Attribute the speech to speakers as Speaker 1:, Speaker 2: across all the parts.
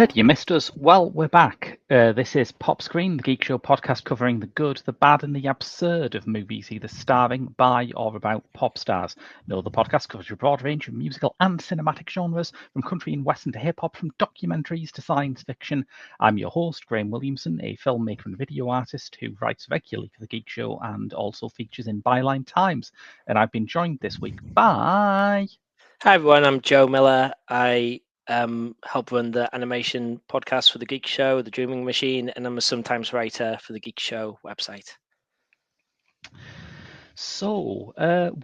Speaker 1: Heard you missed us. Well, we're back. This is Pop Screen, the Geek Show podcast covering the good, the bad, and the absurd of movies either starring, by, or about pop stars. No, the podcast covers a broad range of musical and cinematic genres, from country and western to hip-hop, from documentaries to science fiction. I'm your host, Graham Williamson, a filmmaker and video artist who writes regularly for the Geek Show and also features in Byline Times. And I've been joined this week by...
Speaker 2: Hi everyone, I'm Joe Miller. I help run the animation podcast for the Geek Show, The Dreaming Machine, and I'm a sometimes writer for the Geek Show website.
Speaker 1: So,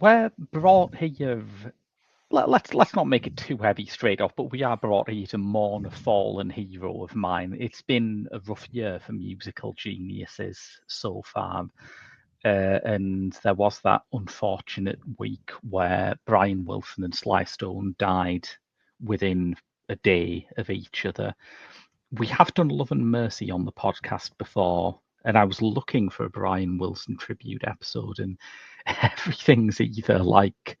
Speaker 1: we're brought here... Let's not make it too heavy straight off, but we are brought here to mourn a fallen hero of mine. It's been a rough year for musical geniuses so far. And there was that unfortunate week where Brian Wilson and Sly Stone died within a day of each other. We have done Love and Mercy on the podcast before, and I was looking for a Brian Wilson tribute episode, and everything's either like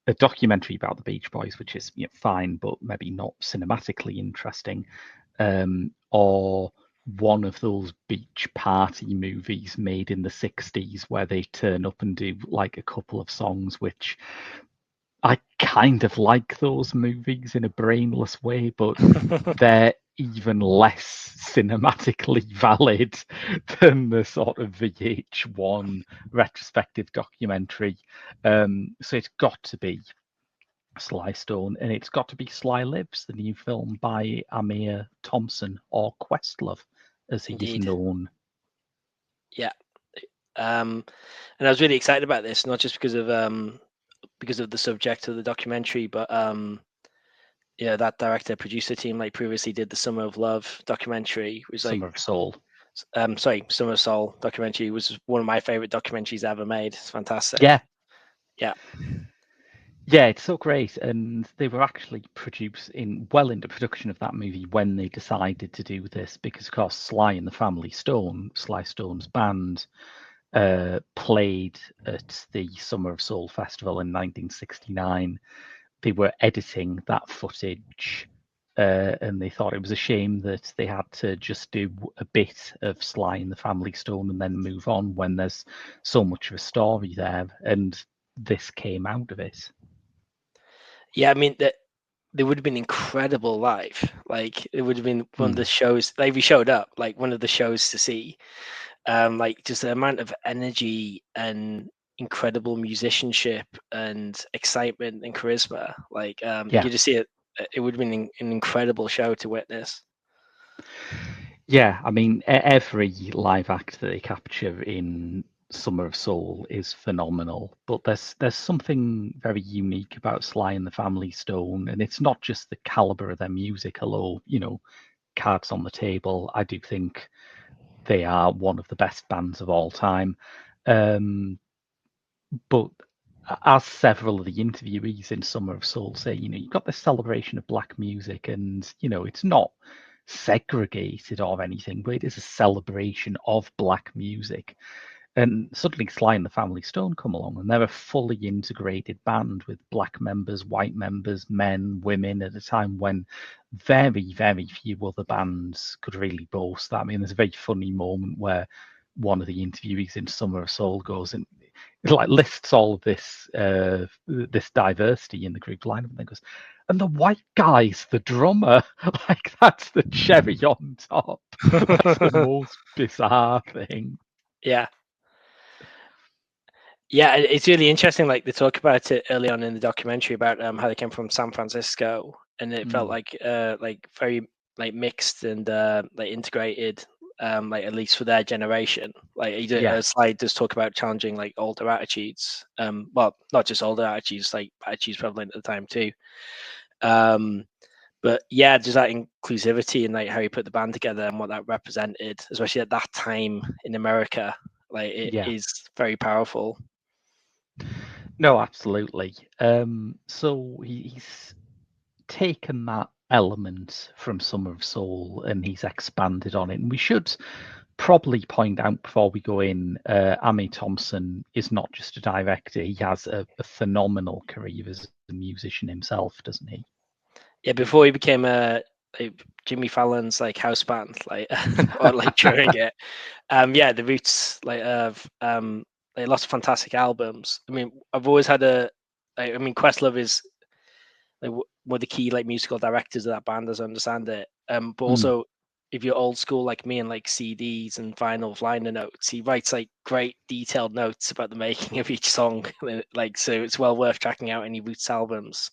Speaker 1: a documentary about the Beach Boys, which is fine, but maybe not cinematically interesting, or one of those beach party movies made in the 60s where they turn up and do like a couple of songs, which I kind of like those movies in a brainless way, but they're even less cinematically valid than the sort of VH1 retrospective documentary. So it's got to be Sly Stone, and it's got to be Sly Lives, the new film by Aamir Thompson, or Questlove, as he's
Speaker 2: Indeed.
Speaker 1: known.
Speaker 2: Yeah. And I was really excited about this, not just because of the subject of the documentary, but that director producer team like previously did the Summer of Love documentary, was like
Speaker 1: Summer of Soul.
Speaker 2: Summer of Soul documentary was one of my favorite documentaries ever made. It's fantastic.
Speaker 1: Yeah,
Speaker 2: Yeah,
Speaker 1: it's so great, and they were actually well into production of that movie when they decided to do this, because of course Sly and the Family Stone, Sly Stone's band, played at the Summer of Soul Festival in 1969. They were editing that footage, and they thought it was a shame that they had to just do a bit of Sly and the Family Stone and then move on when there's so much of a story there, and this came out of it.
Speaker 2: Yeah, I mean that they would have been incredible live. Like it would have been one of the shows. Like we showed up, like one of the shows to see. Like just the amount of energy and incredible musicianship and excitement and charisma. Like you just see it. It would have been an incredible show to witness.
Speaker 1: Yeah, I mean every live act that they capture in Summer of Soul is phenomenal, but there's something very unique about Sly and the Family Stone, and it's not just the caliber of their music, although cards on the table, I do think they are one of the best bands of all time. But as several of the interviewees in Summer of Soul say, you've got this celebration of black music, and it's not segregated or anything, but it is a celebration of black music. And suddenly Sly and the Family Stone come along, and they're a fully integrated band with black members, white members, men, women, at a time when very, very few other bands could really boast that. I mean, there's a very funny moment where one of the interviewees in Summer of Soul goes and like lists all of this this diversity in the group lineup, and then goes, and the white guy's the drummer. Like that's the cherry on top. That's the most bizarre thing.
Speaker 2: Yeah, it's really interesting. Like they talk about it early on in the documentary about how they came from San Francisco, and it felt like very like mixed and like integrated. like at least for their generation. Like
Speaker 1: Yeah.
Speaker 2: Sly does talk about challenging like older attitudes. Well, not just older attitudes, like attitudes prevalent at the time too. But yeah, just that inclusivity and like how he put the band together and what that represented, especially at that time in America, like it
Speaker 1: Yeah.
Speaker 2: is very powerful.
Speaker 1: No, absolutely. So he's taken that element from Summer of Soul and he's expanded on it. And we should probably point out before we go in, Aamir Thompson is not just a director; he has a phenomenal career as a musician himself, doesn't he?
Speaker 2: Yeah, before he became a like, Jimmy Fallon's like house band, like or like during it. Yeah, the Roots like lots of fantastic albums. I mean, I've always had I mean, Questlove is like one of the key like musical directors of that band, as I understand it. But
Speaker 1: Mm,
Speaker 2: also, if you're old school like me and like CDs and vinyl liner notes, he writes like great detailed notes about the making of each song. Like, so it's well worth checking out any Roots albums.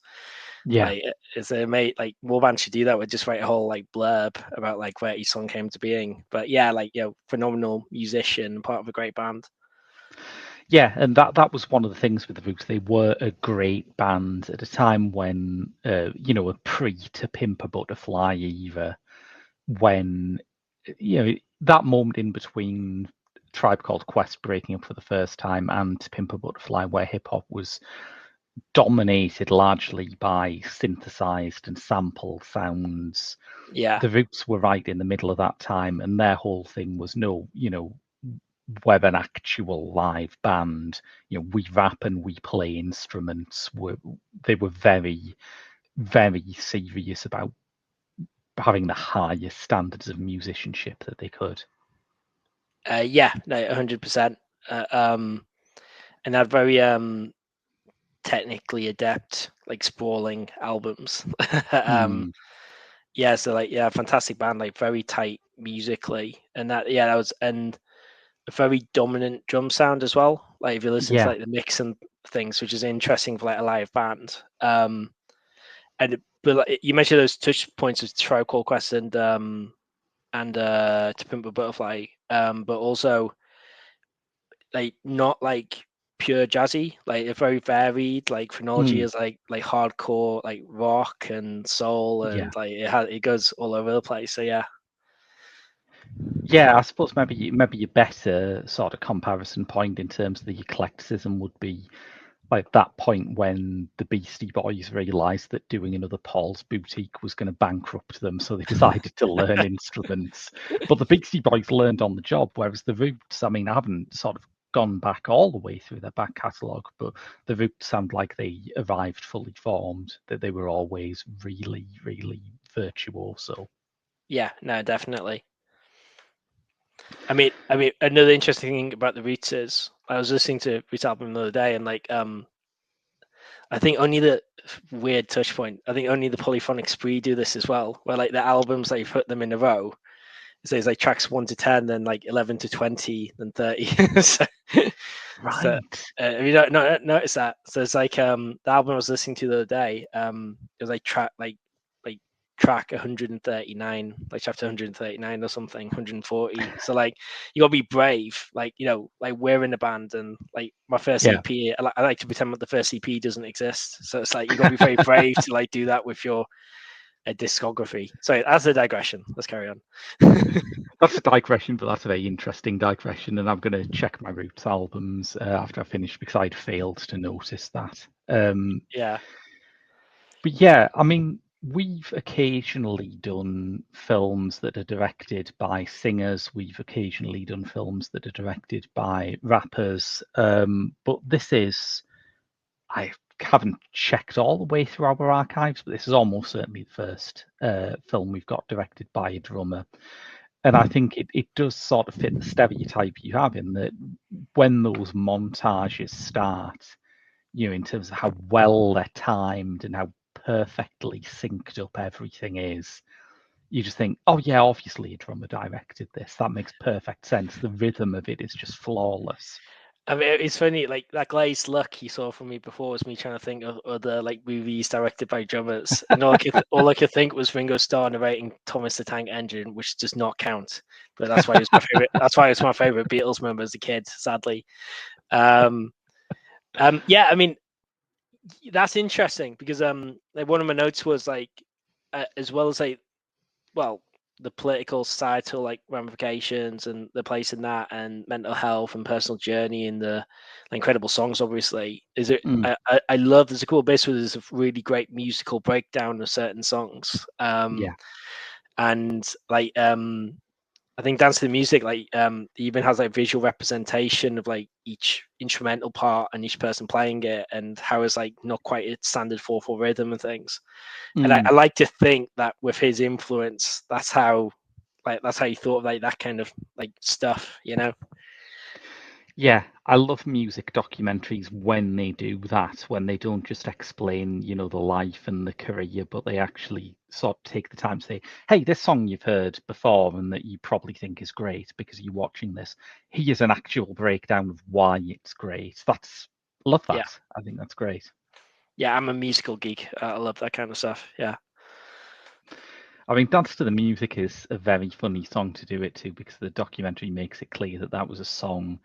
Speaker 1: yeah.
Speaker 2: Like, is a mate like more bands should do that? Would just write a whole like blurb about like where each song came to being. But yeah, like phenomenal musician, part of a great band.
Speaker 1: Yeah, and that was one of the things with the Roots. They were a great band at a time when, a pre to Pimp a Butterfly era, when, that moment in between Tribe Called Quest breaking up for the first time and To Pimp a Butterfly, where hip hop was dominated largely by synthesized and sampled sounds.
Speaker 2: Yeah,
Speaker 1: The Roots were right in the middle of that time, and their whole thing was no, we're an actual live band. We rap and we play instruments. They were very, very serious about having the highest standards of musicianship that they could.
Speaker 2: yeah, no, 100%. And they're very technically adept, like sprawling albums.
Speaker 1: Mm,
Speaker 2: Yeah, so like yeah, fantastic band, like very tight musically, and that was and a very dominant drum sound as well. Like if you listen to
Speaker 1: yeah.
Speaker 2: like the mix and things, which is interesting for like a live band. And but like, you mentioned those touch points of Tribe Called Quest and To Pimp a Butterfly, but also like not like pure jazzy, like a very varied like chronology
Speaker 1: Mm,
Speaker 2: is like hardcore like rock and soul
Speaker 1: yeah.
Speaker 2: and like it goes all over the place. So yeah.
Speaker 1: Yeah, I suppose maybe your better sort of comparison point in terms of the eclecticism would be like that point when the Beastie Boys realised that doing another Paul's Boutique was going to bankrupt them, so they decided to learn instruments. But the Beastie Boys learned on the job, whereas the Roots, I mean, I haven't sort of gone back all the way through their back catalogue, but the Roots sound like they arrived fully formed, that they were always really, really virtuoso.
Speaker 2: Yeah, no, definitely. I mean, another interesting thing about the Roots is I was listening to Roots album the other day, and like, I think only the weird touch point. I think only the Polyphonic Spree do this as well, where like the albums they put them in a row. So it's like tracks 1 to 10, then like 11 to 20, then 30. so, so
Speaker 1: Right.
Speaker 2: have you not noticed that? So it's like the album I was listening to the other day. It was like like track 139, like chapter 139 or something, 140. So like you gotta be brave. Like like we're in a band and like my first
Speaker 1: Yeah.
Speaker 2: EP. I like to pretend that the first EP doesn't exist. So it's like you gotta be very brave to like do that with your discography. Sorry, that's a digression. Let's carry on.
Speaker 1: That's a digression, but that's a very interesting digression, and I'm going to check my Roots albums after I finish because I'd failed to notice that.
Speaker 2: Yeah.
Speaker 1: But yeah, I mean, we've occasionally done films that are directed by singers. We've occasionally done films that are directed by rappers. But I haven't checked all the way through our archives, but this is almost certainly the first film we've got directed by a drummer. And I think it does sort of fit the stereotype you have in that when those montages start, in terms of how well they're timed and how perfectly synced up everything is, you just think, oh yeah, obviously a drummer directed this. That makes perfect sense. The rhythm of it is just flawless.
Speaker 2: I mean, it's funny, like that glazed look you saw from me before was me trying to think of other like movies directed by drummers, and all I could think was Ringo Starr narrating Thomas the Tank Engine, which does not count. But that's why it was my favorite. That's why it's my favorite Beatles member as a kid. Sadly, um, yeah. I mean, that's interesting because like one of my notes was like, as well as like, well, the political societal like ramifications and the place in that, and mental health and personal journey, and the incredible songs obviously is it.
Speaker 1: Mm,
Speaker 2: I love there's a cool bit where there's a really great musical breakdown of certain songs,
Speaker 1: yeah.
Speaker 2: and like I think Dance to the Music like even has like visual representation of like each instrumental part and each person playing it, and how it's like not quite a standard 4/4 rhythm and things. And I
Speaker 1: Mm.
Speaker 2: like to think that with his influence, that's how he thought of like that kind of like stuff, you know?
Speaker 1: Yeah, I love music documentaries when they do that, when they don't just explain, the life and the career, but they actually sort of take the time to say, hey, this song you've heard before and that you probably think is great because you're watching this. Here's an actual breakdown of why it's great. Love
Speaker 2: Yeah.
Speaker 1: that. I think that's great.
Speaker 2: Yeah, I'm a musical geek. I love that kind of stuff. Yeah.
Speaker 1: I mean, Dance to the Music is a very funny song to do it to because the documentary makes it clear that that was a song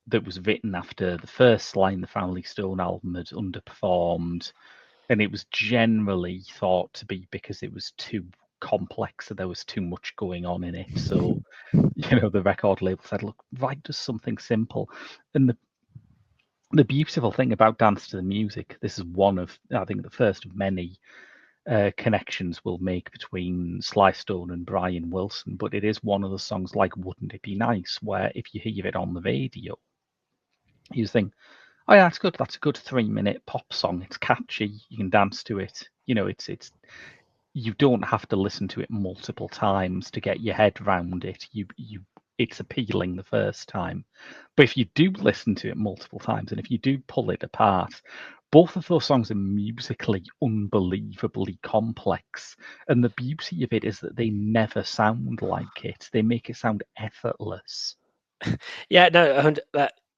Speaker 1: that was written after the first Sly and the Family Stone album had underperformed, and it was generally thought to be because it was too complex, so there was too much going on in it. So, the record label said, "Look, write us something simple." And the beautiful thing about Dance to the Music, this is one of, I think, the first of many connections we'll make between Sly Stone and Brian Wilson, but it is one of the songs like "Wouldn't It Be Nice," where if you hear it on the radio, you think, oh yeah, that's good. That's a good 3 minute pop song. It's catchy. You can dance to it. It's you don't have to listen to it multiple times to get your head round it. It's appealing the first time. But if you do listen to it multiple times and if you do pull it apart, both of those songs are musically unbelievably complex. And the beauty of it is that they never sound like it. They make it sound effortless.
Speaker 2: Yeah, no,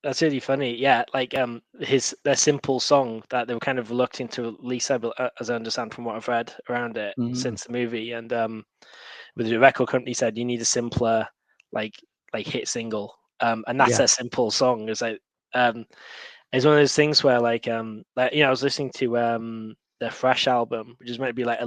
Speaker 2: that's really funny. Yeah, like their simple song that they were kind of reluctant to release, as I understand from what I've read around it
Speaker 1: Mm,
Speaker 2: since the movie, and with the record company said you need a simpler like hit single, and that's
Speaker 1: yeah.
Speaker 2: a simple song. It's like it's one of those things where I was listening to their Fresh album, which is meant to be like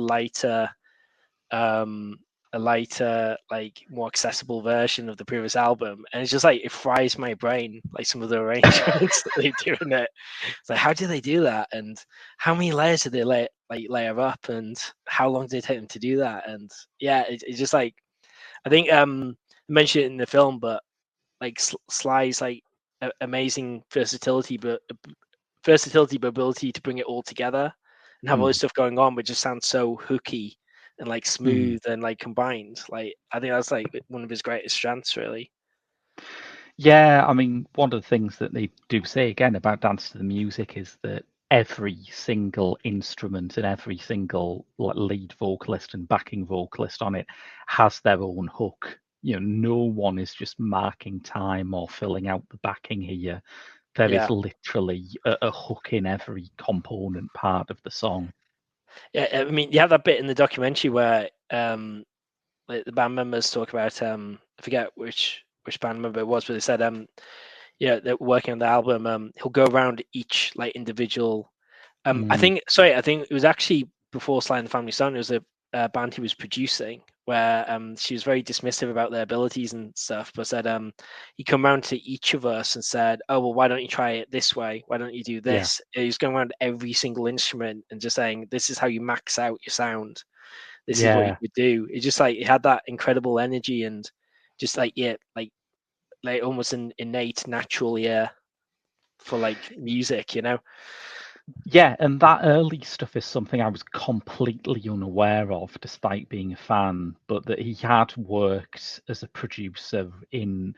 Speaker 2: um a lighter, like more accessible version of the previous album, and it's just like it fries my brain, like some of the arrangements that they do in it. It's like, how do they do that, and how many layers did they layer up, and how long did it take them to do that? And yeah, it's just like, I think I mentioned it in the film, but like Sly's like amazing versatility, but ability to bring it all together and have all
Speaker 1: Mm,
Speaker 2: this stuff going on, but just sounds so hooky and like
Speaker 1: mm.
Speaker 2: smooth and like combined. Like I think that's like one of his greatest strengths, really.
Speaker 1: Yeah, I mean, one of the things that they do say again about Dance to the Music is that every single instrument and every single lead vocalist and backing vocalist on it has their own hook. No one is just marking time or filling out the backing here. There is
Speaker 2: Yeah,
Speaker 1: literally a hook in every component part of the song.
Speaker 2: yeah. I mean, you have that bit in the documentary where like the band members talk about I forget which band member it was, but they said yeah, they're working on the album. He'll go around each like individual.
Speaker 1: Mm,
Speaker 2: I think it was actually before Sly and the Family Stone. It was a band he was producing where she was very dismissive about their abilities and stuff, but said he come around to each of us and said, "Oh well, why don't you try it this way? Why don't you do
Speaker 1: yeah,
Speaker 2: this?" He was going around every single instrument and just saying, "This is how you max out your sound. This is what you
Speaker 1: yeah.
Speaker 2: could do." It just like it had that incredible energy and just like yeah, like almost an innate natural ear for like music, you know.
Speaker 1: Yeah, and that early stuff is something I was completely unaware of, despite being a fan. But that he had worked as a producer in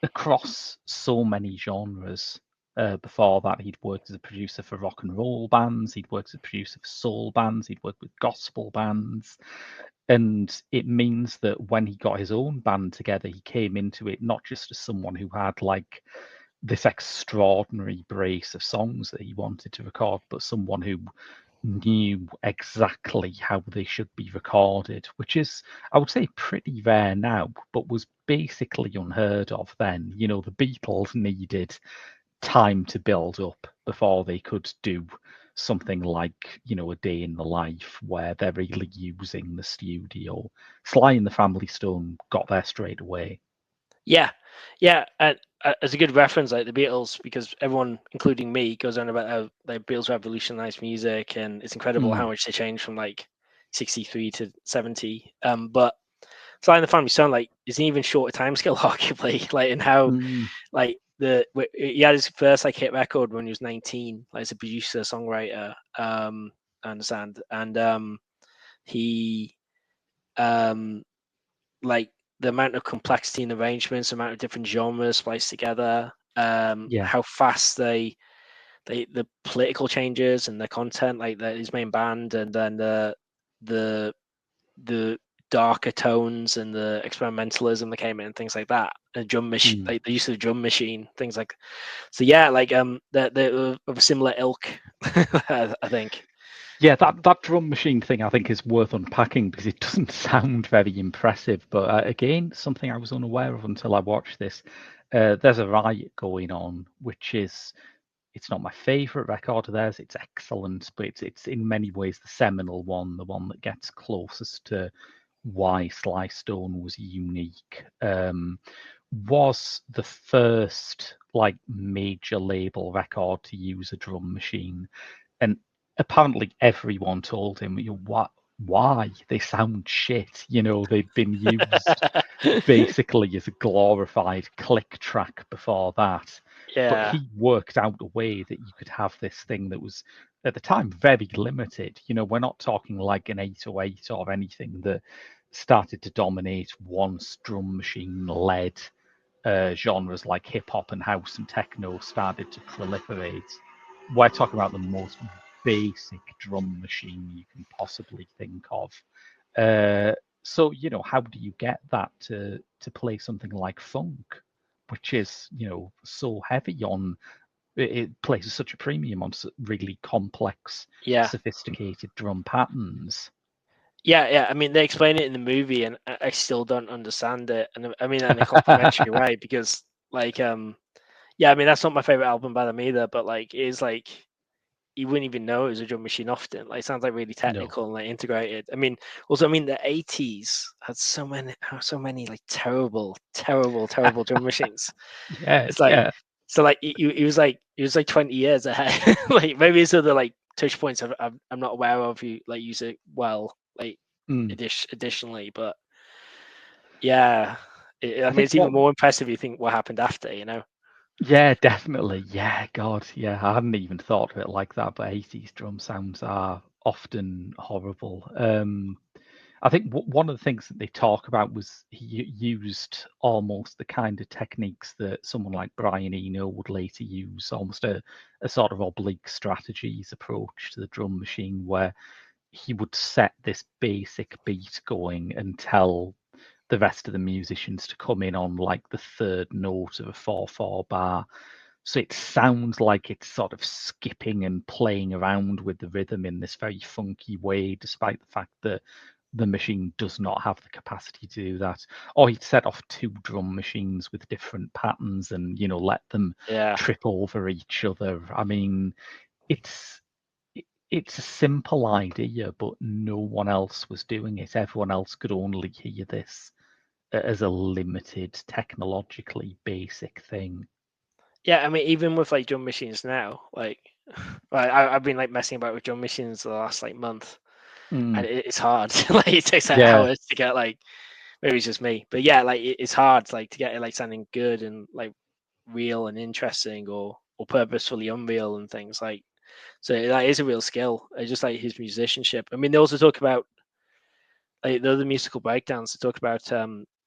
Speaker 1: across so many genres. Before that, he'd worked as a producer for rock and roll bands. He'd worked as a producer for soul bands. He'd worked with gospel bands, and it means that when he got his own band together, he came into it not just as someone who had like this extraordinary brace of songs that he wanted to record, but someone who knew exactly how they should be recorded, which is, I would say, pretty rare now, but was basically unheard of then. You know, the Beatles needed time to build up before they could do something like, you know, A Day in the Life, where they're really using the studio. Sly and the Family Stone got there straight away.
Speaker 2: Yeah, and as a good reference, like the Beatles, because everyone, including me, goes on about how the Beatles revolutionized music, and it's incredible how much they changed from like 63 to 70. But Sly and the Family Stone, like, is an even shorter timescale, arguably, like, in how
Speaker 1: Mm,
Speaker 2: like he had his first like hit record when he was 19, like as a producer, songwriter. I understand, and he like the amount of complexity in arrangements, the amount of different genres spliced together,
Speaker 1: yeah.
Speaker 2: how fast the political changes and the content, like his main band, and then the the darker tones and the experimentalism that came in and things like that, and drum machine,
Speaker 1: Mm.
Speaker 2: like the use of the drum machine, things like. So yeah, like they're of a similar ilk, I think.
Speaker 1: Yeah, that drum machine thing I think is worth unpacking because it doesn't sound very impressive. But again, something I was unaware of until I watched this. There's a riot going on, which is it's not my favorite record of theirs. It's excellent, but it's in many ways the seminal one, the one that gets closest to why Sly Stone was unique. Was the first like major label record to use a drum machine, and apparently everyone told him, you know, what, why they sound shit. You know, they've been used basically as a glorified click track before that. But
Speaker 2: Yeah,
Speaker 1: he worked out a way that you could have this thing that was at the time very limited. You know, we're not talking like an 808 or anything that started to dominate once drum machine led genres like hip hop and house and techno started to proliferate. We're talking about the most basic drum machine you can possibly think of. Uh, so, you know, how do you get that to play something like funk, which is, you know, so heavy on it places such a premium on really complex,
Speaker 2: yeah.
Speaker 1: sophisticated drum patterns.
Speaker 2: Yeah. I mean, they explain it in the movie, and I still don't understand it. And I mean that in a complimentary way, because, like, yeah, I mean that's not my favorite album by them either. But like, it is like you wouldn't even know it was a drum machine often. Like, it sounds like really
Speaker 1: No.
Speaker 2: technical and like integrated. I mean, also, I mean, the '80s had so many like terrible drum machines.
Speaker 1: Yeah,
Speaker 2: It's like,
Speaker 1: yeah.
Speaker 2: so like he was like 20 years ahead. Like maybe it's other like touch points I'm not aware of. You like use it well, like
Speaker 1: Mm.
Speaker 2: additionally, but yeah, I
Speaker 1: I
Speaker 2: mean
Speaker 1: think
Speaker 2: it's even
Speaker 1: what
Speaker 2: more impressive. You think what happened after, you know?
Speaker 1: Yeah, definitely. Yeah, God, yeah. I hadn't even thought of it like that, but 80s drum sounds are often horrible. I think one of the things that they talk about was he used almost the kind of techniques that someone like Brian Eno would later use, almost a sort of oblique strategies approach to the drum machine, where he would set this basic beat going and tell the rest of the musicians to come in on like the third note of a 4/4 bar. So it sounds like it's sort of skipping and playing around with the rhythm in this very funky way, despite the fact that the machine does not have the capacity to do that. Or he'd set off two drum machines with different patterns and, you know, let them
Speaker 2: Yeah,
Speaker 1: trip over each other. I mean, it's it's a simple idea, but no one else was doing it. Everyone else could only hear this as a limited, technologically basic thing.
Speaker 2: yeah. I mean, even with like drum machines now, like, I've been like messing about with drum machines the last like month,
Speaker 1: Mm,
Speaker 2: and it's hard. Like it takes like
Speaker 1: yeah,
Speaker 2: hours to get like, maybe it's just me, but yeah, like it's hard like to get it like sounding good and like real and interesting, or purposefully unreal and things like. So that is a real skill. Just like his musicianship. I mean, they also talk about like the other musical breakdowns. They talk about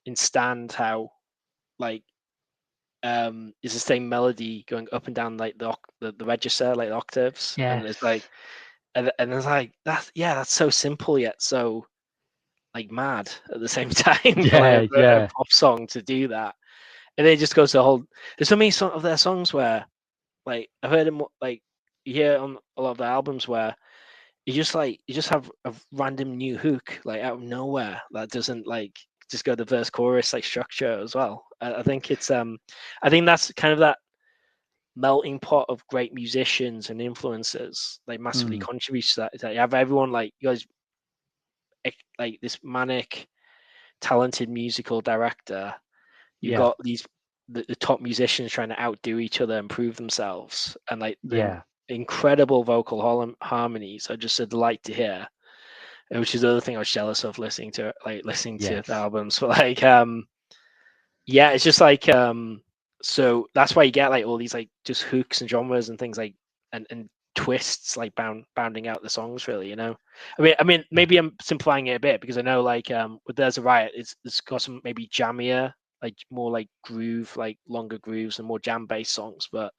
Speaker 2: in Stand how like is the same melody going up and down like the register, like the octaves, and it's like,
Speaker 1: yes,
Speaker 2: and it's like that's so simple yet so like mad at the same time for like
Speaker 1: yeah,
Speaker 2: a
Speaker 1: yeah.
Speaker 2: pop song to do that. and then it just goes to the whole. There's so many of their songs where, like, I've heard them, like, you hear on a lot of their albums where you just have a random new hook, like, out of nowhere, that doesn't, like, just go the verse chorus, like, structure as well. I think it's I think that's kind of that melting pot of great musicians and influencers, like, massively contributes to that. Is that you have everyone, like, you guys, like, this manic, talented musical director. You've
Speaker 1: Yeah,
Speaker 2: got the top musicians trying to outdo each other and prove themselves, and, like, the
Speaker 1: yeah,
Speaker 2: incredible vocal harmonies are just a delight to hear. Which is the other thing I was jealous of listening to the
Speaker 1: yes,
Speaker 2: albums. But, like, yeah, it's just like, so that's why you get, like, all these, like, just hooks and genres and things, like, and twists, like, bounding out the songs, really, you know. I mean
Speaker 1: yeah.
Speaker 2: maybe I'm simplifying it a bit, because I know, like, with There's a Riot, it's got some maybe jammier, like, more like groove, like, longer grooves and more jam based songs, but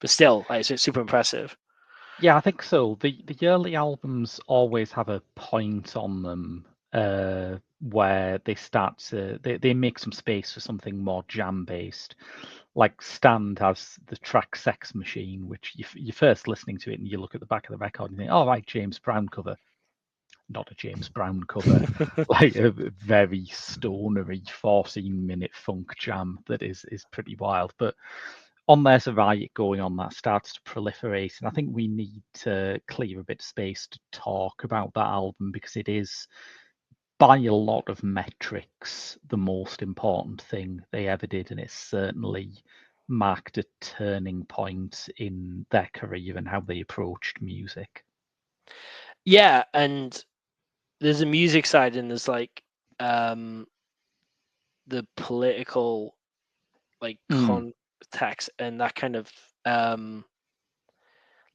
Speaker 2: still, like, it's super impressive.
Speaker 1: Yeah, I think so. The early albums always have a point on them where they start to they make some space for something more jam based. Like Stand has the track "Sex Machine," which you're first listening to it and you look at the back of the record and you think, "Oh, right, James Brown cover." Not a James Brown cover, like a very stonery 14-minute funk jam that is pretty wild. But on There's a Riot Going On, that starts to proliferate, and I think we need to clear a bit of space to talk about that album because it is, by a lot of metrics, the most important thing they ever did, and it certainly marked a turning point in their career and how they approached music.
Speaker 2: Yeah, and there's a music side, and there's, like, um the political, like,
Speaker 1: Mm,
Speaker 2: context, and that kind of, like,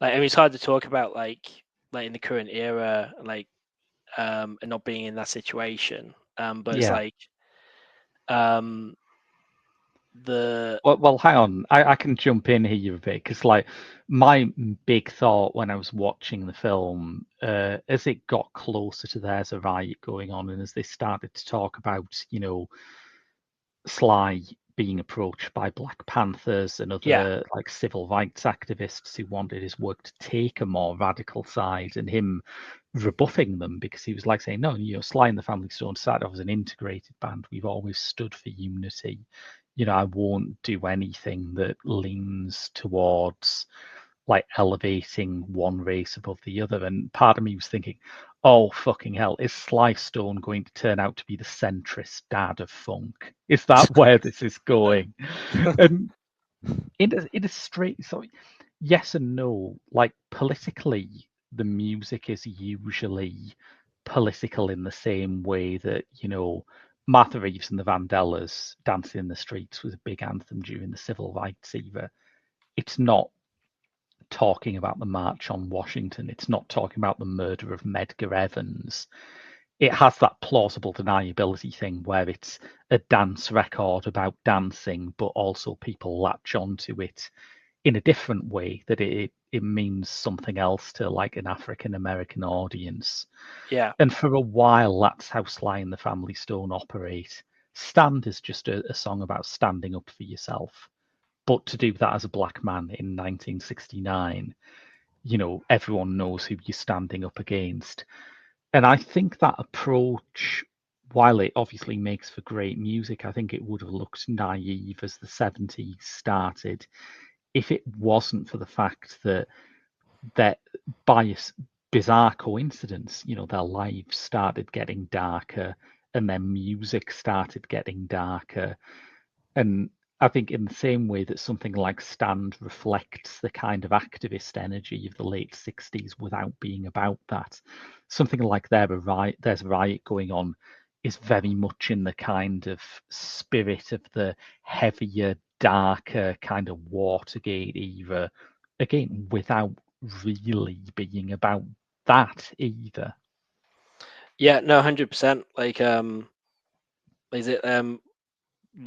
Speaker 2: I mean, it's hard to talk about, like in the current era, like, and not being in that situation, but it's
Speaker 1: yeah.
Speaker 2: like, um the
Speaker 1: Well, hang on. I can jump in here a bit because, like, my big thought when I was watching the film, as it got closer to There's a Riot Going On, and as they started to talk about, Sly being approached by Black Panthers and
Speaker 2: yeah,
Speaker 1: other like civil rights activists who wanted his work to take a more radical side, and him rebuffing them because he was like saying, "No, Sly and the Family Stone started off as an integrated band. We've always stood for unity. I won't do anything that leans towards like elevating one race above the other." And part of me was thinking, oh fucking hell, is Sly Stone going to turn out to be the centrist dad of funk? Is that where this is going? And it is straight, so yes and no. Like politically, the music is usually political in the same way that, Martha Reeves and the Vandellas Dancing in the Streets was a big anthem during the civil rights era. It's not talking about the March on Washington. It's not talking about the murder of Medgar Evans. It has that plausible deniability thing where it's a dance record about dancing, but also people latch onto it in a different way, that it means something else to like an African American audience.
Speaker 2: yeah,
Speaker 1: And for a while, that's how Sly and the Family Stone operate. Stand is just a song about standing up for yourself. But to do that as a black man in 1969, everyone knows who you're standing up against. And I think that approach, while it obviously makes for great music, I think it would have looked naive as the 70s started if it wasn't for the fact that by a bizarre coincidence, their lives started getting darker and their music started getting darker. And I think in the same way that something like Stand reflects the kind of activist energy of the late 60s without being about that, something like There's a Riot Going On is very much in the kind of spirit of the heavier, darker kind of Watergate era, again, without really being about that either.
Speaker 2: yeah, no, 100%. Like, is it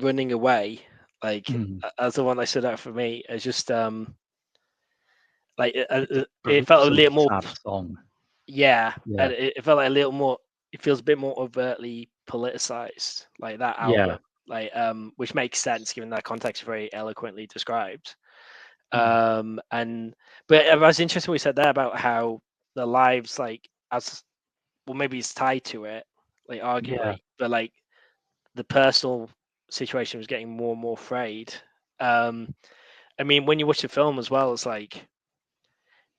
Speaker 2: Running Away? Like,
Speaker 1: Mm.
Speaker 2: as the one that stood out for me, it's just, like,
Speaker 1: It's a
Speaker 2: it felt a
Speaker 1: brutally
Speaker 2: little more,
Speaker 1: sad song.
Speaker 2: yeah,
Speaker 1: Yeah.
Speaker 2: and it felt like a little more. It feels a bit more overtly politicized, like that
Speaker 1: Yeah.
Speaker 2: album. like which makes sense given that context very eloquently described.
Speaker 1: Mm.
Speaker 2: And but it was interesting what you said there about how the lives, like, as well, maybe it's tied to it, like
Speaker 1: Yeah,
Speaker 2: arguably, but like the personal situation was getting more and more frayed. I mean, when you watch the film as well, it's like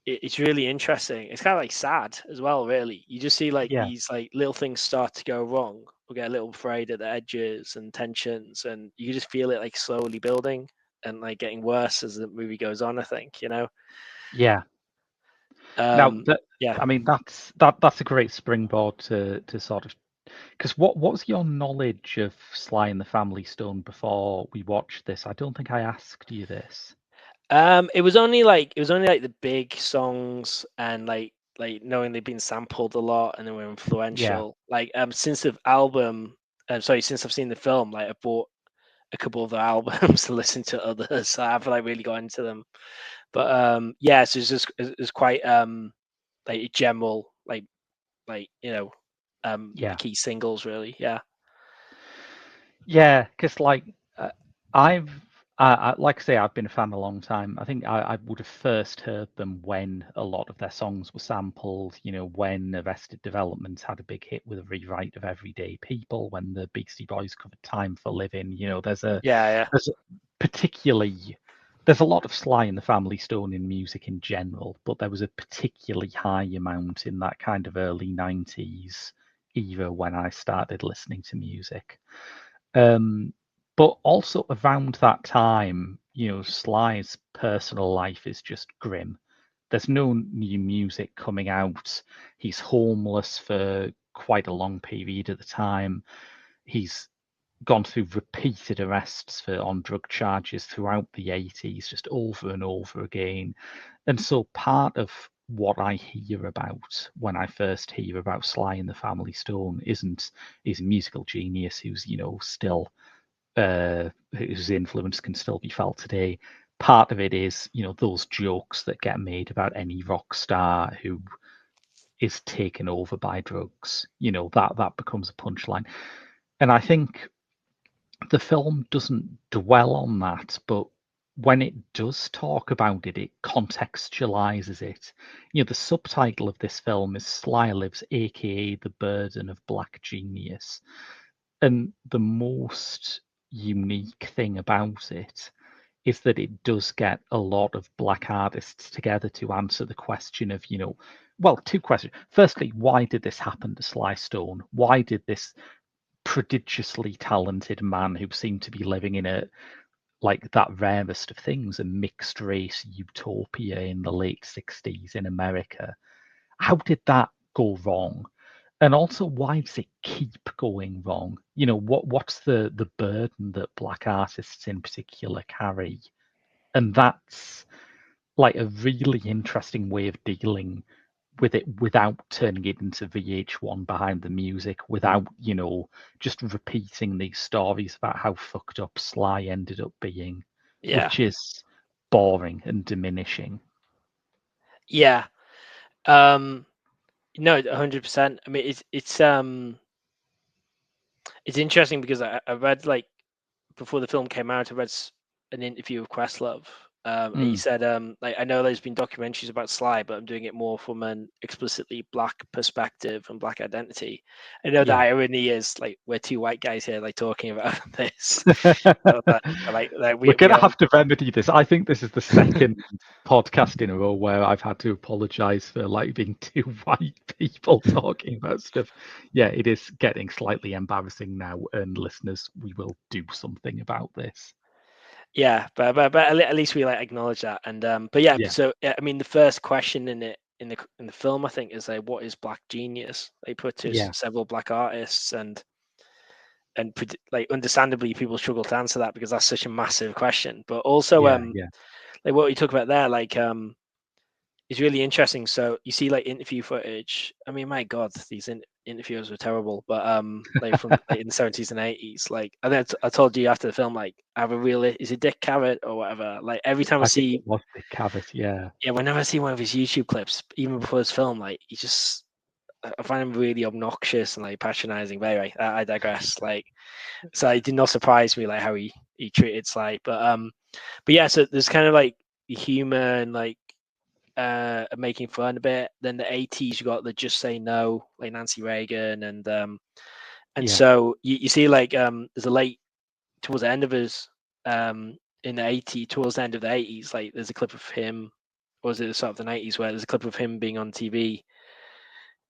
Speaker 2: it's really interesting. It's kind of like sad as well, really. You just see like
Speaker 1: yeah,
Speaker 2: these like little things start to go wrong or get a little frayed at the edges and tensions, and you just feel it like slowly building and like getting worse as the movie goes on, I think, you know.
Speaker 1: yeah. Now,
Speaker 2: Um yeah.
Speaker 1: I mean, that's a great springboard to sort of, because what was your knowledge of Sly and the Family Stone before we watched this? I don't think I asked you this.
Speaker 2: It was only like the big songs and like knowing they've been sampled a lot and they were
Speaker 1: Yeah,
Speaker 2: influential. Like since the album, sorry, since I've seen the film, like I bought a couple of the albums to listen to others. So I've like really got into them. But yeah, so it's quite like general, like the
Speaker 1: yeah.
Speaker 2: key singles really. Yeah.
Speaker 1: Yeah, because like I've like I say, I've been a fan a long time. I think I would have first heard them when a lot of their songs were sampled. You know, when Arrested Development had a big hit with a rewrite of Everyday People, when the Beastie Boys covered Time for Living. You know,
Speaker 2: Yeah.
Speaker 1: there's a particularly there's a lot of Sly and the Family Stone in music in general, but there was a particularly high amount in that kind of early '90s era when I started listening to music. Um, but also around that time, you know, Sly's personal life is just grim. There's no new music coming out. He's homeless for quite a long period at the time. He's gone through repeated arrests for on drug charges throughout the 80s, just over and over again. And so part of what I hear about when I first hear about Sly and the Family Stone isn't he's a musical genius who's, you know, still whose influence can still be felt today. Part of it is, you know, those jokes that get made about any rock star who is taken over by drugs. You know, that becomes a punchline. And I think the film doesn't dwell on that, but when it does talk about it, it contextualizes it. You know, the subtitle of this film is Sly Lives, aka The Burden of Black Genius. And the most unique thing about it is that it does get a lot of black artists together to answer the question of, you know, well, two questions. Firstly, why did this happen to Sly Stone? Why did this prodigiously talented man who seemed to be living in a like that rarest of things, a mixed race utopia in the late 60s in America, how did that go wrong? And also, why does it keep going wrong? You know, what's the burden that black artists in particular carry? And that's like a really interesting way of dealing with it without turning it into VH1 behind the music, without, you know, just repeating these stories about how fucked up Sly ended up being,
Speaker 2: Yeah.
Speaker 1: which is boring and diminishing.
Speaker 2: Yeah. Um no, 100%. I mean, it's interesting because I read, like, before the film came out, I read an interview with Questlove. And he
Speaker 1: Mm,
Speaker 2: said, like, I know there's been documentaries about Sly, but I'm doing it more from an explicitly black perspective and black identity. I know the
Speaker 1: yeah.
Speaker 2: irony is, like, we're two white guys here, like, talking about this. Like
Speaker 1: We're
Speaker 2: we
Speaker 1: gonna
Speaker 2: all,
Speaker 1: have to remedy this. I think this is the second podcast in a row where I've had to apologize for like being two white people talking about stuff. Yeah, it is getting slightly embarrassing now, and listeners, we will do something about this.
Speaker 2: yeah, but at least we like acknowledge that. And but yeah,
Speaker 1: Yeah,
Speaker 2: so yeah, I mean, the first question in the film, I think, is like, what is black genius? They put to
Speaker 1: yeah,
Speaker 2: several black artists, and like, understandably, people struggle to answer that because that's such a massive question. But also,
Speaker 1: yeah, yeah.
Speaker 2: like what you talk about there, like is really interesting. So you see like interview footage. I mean, my God, these interviews were terrible. But like from like in the 70s and 80s. Like I think I told you after the film, like I have a real is it Dick Cavett or whatever. Like every time I
Speaker 1: I think
Speaker 2: see,
Speaker 1: it was the Cavett. Yeah,
Speaker 2: yeah, whenever I see one of his YouTube clips, even before his film, like he just I find him really obnoxious and like patronizing. But anyway, I digress. Like, so it did not surprise me like how he treated Sly. But yeah, so there's kind of like humor and like making fun a bit. Then the 80s, you got the Just Say No, like Nancy Reagan, and
Speaker 1: Yeah.
Speaker 2: so you see like there's a late towards the end of his in the 80s, towards the end of the 80s, like there's a clip of him, or was it the start of the 90s, where there's a clip of him being on TV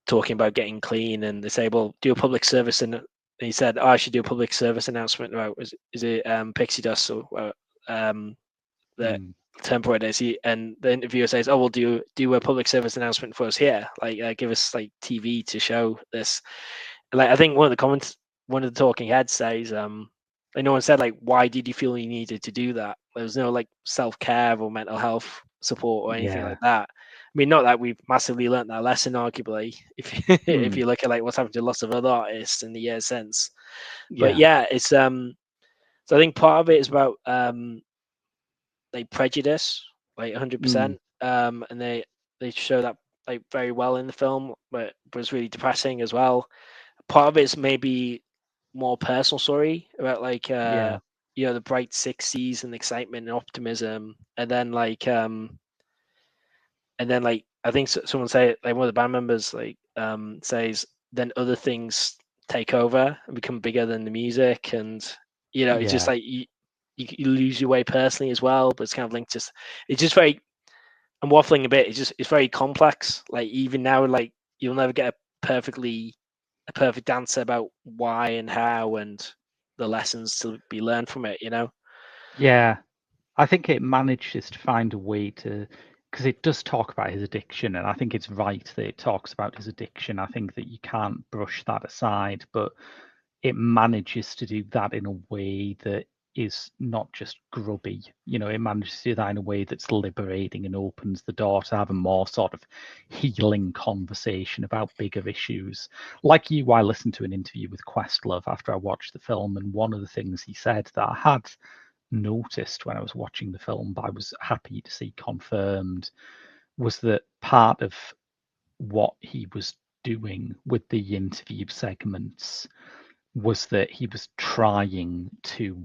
Speaker 2: talking about getting clean, and they say, "Well, do a public service," and he said, "Oh, I should do a public service announcement about is it pixie dust or the
Speaker 1: Mm.
Speaker 2: term for it is." And the interviewer says, "Oh, well, do a public service announcement for us here, like give us like TV to show this." Like I think one of the talking heads says, like no one said like, why did you feel you needed to do that? There was no like self care or mental health support or anything
Speaker 1: Yeah.
Speaker 2: like that. I mean, not that we've massively learnt that lesson, arguably, if if
Speaker 1: Mm.
Speaker 2: you look at like what's happened to lots of other artists in the years since. But
Speaker 1: Yeah.
Speaker 2: yeah, it's so I think part of it is about like prejudice, like
Speaker 1: Mm.
Speaker 2: 100%. And they show that like very well in the film, but was really depressing as well. Part of it's maybe more personal story about like
Speaker 1: Yeah.
Speaker 2: the bright 60s and excitement and optimism, and then like I think someone say like one of the band members like says then other things take over and become bigger than the music, and it's just
Speaker 1: Yeah.
Speaker 2: like you lose your way personally as well, but it's kind of linked to it's just very, I'm waffling a bit. It's very complex. Like even now, like you'll never get a perfect answer about why and how and the lessons to be learned from it.
Speaker 1: Yeah. I think it manages to find a way to, because it does talk about his addiction, and I think it's right that it talks about his addiction. I think that you can't brush that aside, but it manages to do that in a way that is not just grubby. It manages to do that in a way that's liberating and opens the door to have a more sort of healing conversation about bigger issues. Like you, I listened to an interview with Questlove after I watched the film, and one of the things he said that I had noticed when I was watching the film, but I was happy to see confirmed, was that part of what he was doing with the interview segments was that he was trying to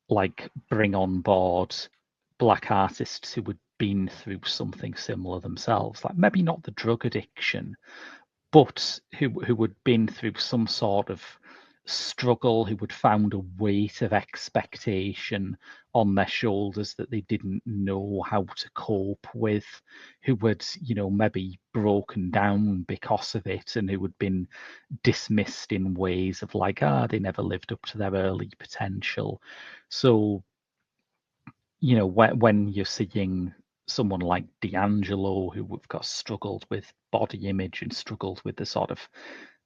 Speaker 1: like bring on board black artists who had been through something similar themselves, like maybe not the drug addiction, but who had been through some sort of struggle, who had found a weight of expectation on their shoulders that they didn't know how to cope with, who had, maybe broken down because of it, and who had been dismissed in ways of like, they never lived up to their early potential. So, when you're seeing someone like D'Angelo, who we've got struggled with body image and struggled with the sort of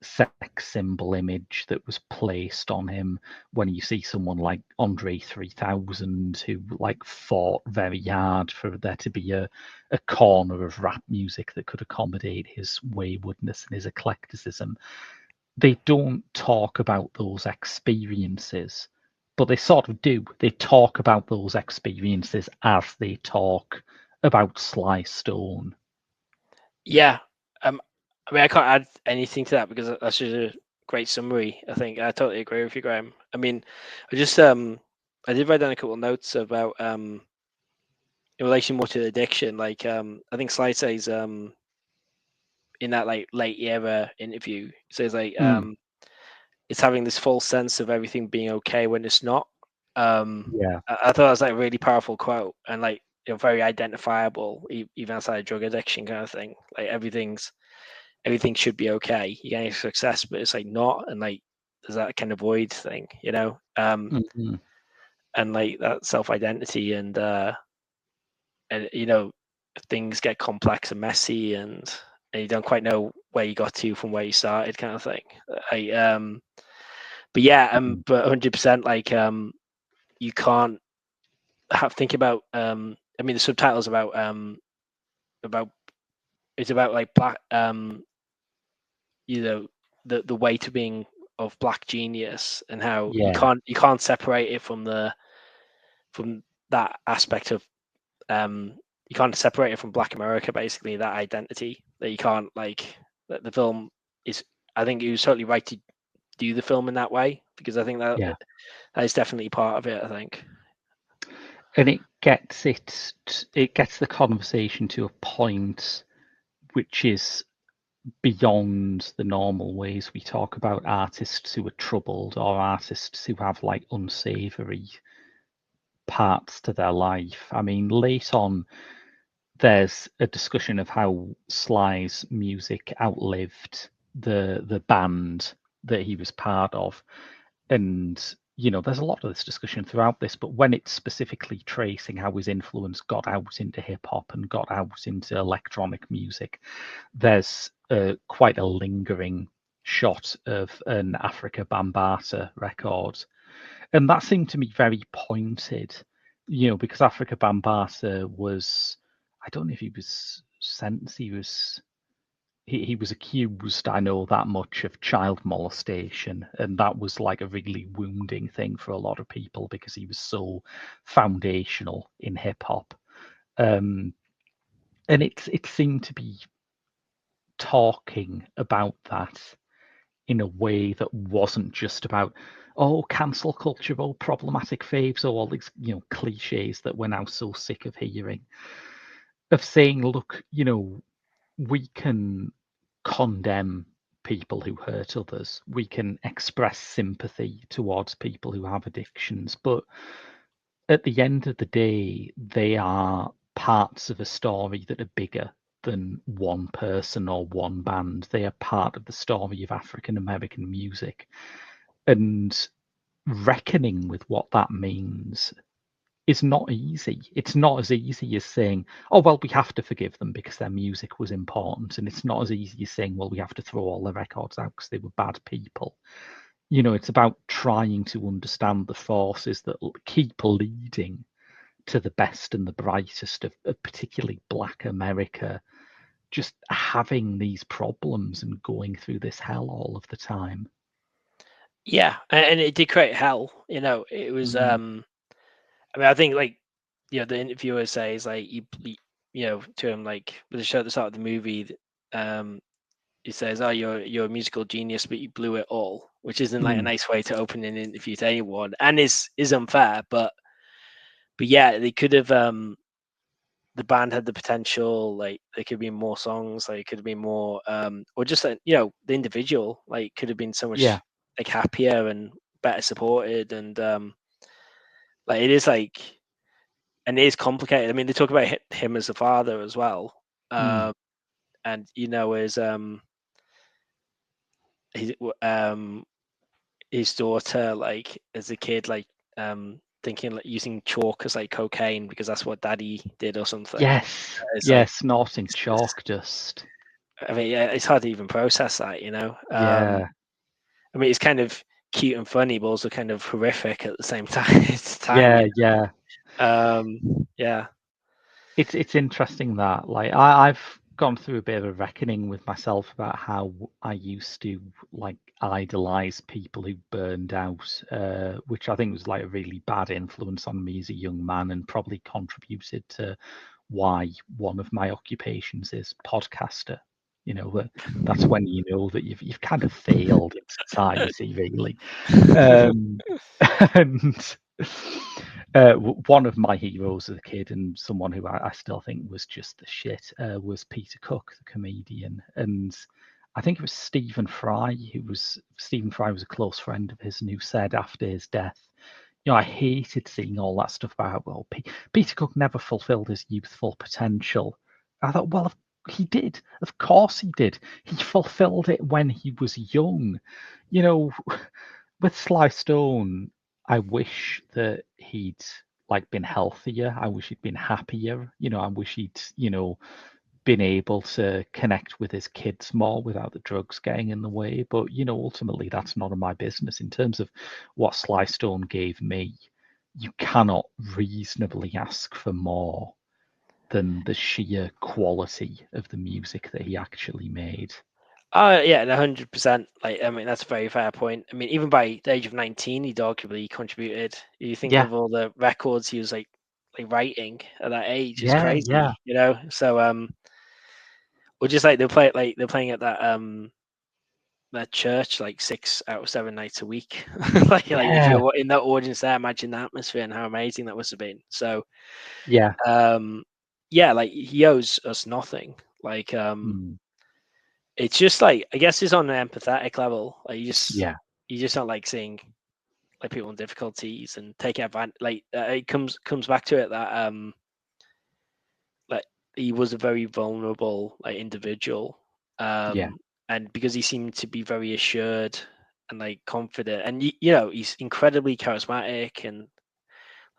Speaker 1: sex symbol image that was placed on him, when you see someone like Andre 3000, who like fought very hard for there to be a corner of rap music that could accommodate his waywardness and his eclecticism, they don't talk about those experiences, but they sort of do. They talk about those experiences as they talk about Sly Stone.
Speaker 2: Yeah. Um. I mean, I can't add anything to that because that's just a great summary. I think I totally agree with you, Graham. I mean, I did write down a couple of notes about in relation more to addiction. Like I think Sly says in that like late era interview, says like
Speaker 1: Mm,
Speaker 2: it's having this false sense of everything being okay when it's not.
Speaker 1: yeah,
Speaker 2: I thought that was like a really powerful quote and like very identifiable, even outside of drug addiction kind of thing. Like everything should be okay. You're getting success, but it's like not, and like there's that kind of void thing.
Speaker 1: hmm,
Speaker 2: And like that self identity and things get complex and messy and you don't quite know where you got to from where you started kind of thing. I but yeah,
Speaker 1: mm,
Speaker 2: but 100% like you can't think about I mean the subtitles about it's about like black you know the weight of being of black genius and how
Speaker 1: yeah,
Speaker 2: you can't separate it from that aspect of you can't separate it from Black America, basically that identity that you can't like that the film I think he was totally right to do the film in that way, because I think that is definitely part of it, I think.
Speaker 1: And it gets the conversation to a point which is beyond the normal ways we talk about artists who are troubled or artists who have like unsavory parts to their life. I mean, late on, there's a discussion of how Sly's music outlived the band that he was part of, and there's a lot of this discussion throughout this, but when it's specifically tracing how his influence got out into hip hop and got out into electronic music, there's quite a lingering shot of an Africa Bambaataa record, and that seemed to me very pointed, because Africa Bambaataa was, I don't know if he was sentenced, he was accused, I know that much, of child molestation, and that was like a really wounding thing for a lot of people because he was so foundational in hip hop. And it seemed to be talking about that in a way that wasn't just about, oh, cancel culture, oh, problematic faves, oh, all these cliches that we're now so sick of hearing, of saying, look, we can condemn people who hurt others, we can express sympathy towards people who have addictions, but at the end of the day, they are parts of a story that are bigger than one person or one band. They are part of the story of African American music. And reckoning with what that means is not easy. It's not as easy as saying, oh, well, we have to forgive them because their music was important. And it's not as easy as saying, well, we have to throw all their records out because they were bad people. It's about trying to understand the forces that keep leading to the best and the brightest of particularly Black America, just having these problems and going through this hell all of the time.
Speaker 2: Yeah, and it did create hell. It was. I mean, I think the interviewer says to him, with the show at the start of the movie, he says, "Oh, you're a musical genius, but you blew it all," which isn't a nice way to open an interview to anyone, and is unfair. But yeah, they could have. The band had the potential. There could be more songs. It could have been more, or just the individual could have been so much happier and better supported, and it is and it is complicated. I mean, they talk about him as a father as well, and his daughter, as a kid, thinking using chalk as cocaine because that's what daddy did or something.
Speaker 1: Yes, snorting chalk dust.
Speaker 2: I mean, yeah, it's hard to even process that,
Speaker 1: Yeah.
Speaker 2: I mean, it's kind of cute and funny, but also kind of horrific at the same time.
Speaker 1: Yeah.
Speaker 2: Yeah.
Speaker 1: It's interesting that I've gone through a bit of a reckoning with myself about how I used to idolize people who burned out, which I think was a really bad influence on me as a young man and probably contributed to why one of my occupations is podcaster. That's when you know that you've kind of failed in society, really. And one of my heroes as a kid, and someone who I still think was just the shit, was Peter Cook, the comedian. And I think it was Stephen Fry was a close friend of his, and who said after his death, I hated seeing all that stuff about, well, Peter Cook never fulfilled his youthful potential. I thought, well, he did. Of course he did. He fulfilled it when he was young. With Sly Stone, I wish that he'd been healthier. I wish he'd been happier. I wish he'd, been able to connect with his kids more without the drugs getting in the way. But, ultimately that's none of my business. In terms of what Sly Stone gave me, you cannot reasonably ask for more than the sheer quality of the music that he actually made.
Speaker 2: Oh yeah, 100%. I mean, that's a very fair point. I mean, even by the age of 19, he'd arguably contributed. You think of all the records he was writing at that age, it's crazy, So or just they're playing at that that church like 6 out of 7 nights a week. like if
Speaker 1: Yeah,
Speaker 2: you're in that audience there, imagine the atmosphere and how amazing that must have been. So
Speaker 1: yeah,
Speaker 2: yeah, like he owes us nothing. Like
Speaker 1: mm,
Speaker 2: it's just like, I guess it's on an empathetic level. Like
Speaker 1: yeah,
Speaker 2: you just don't like seeing like people in difficulties and take advantage. Like it comes back to it that like he was a very vulnerable like individual,
Speaker 1: yeah,
Speaker 2: and because he seemed to be very assured and like confident, and you know he's incredibly charismatic and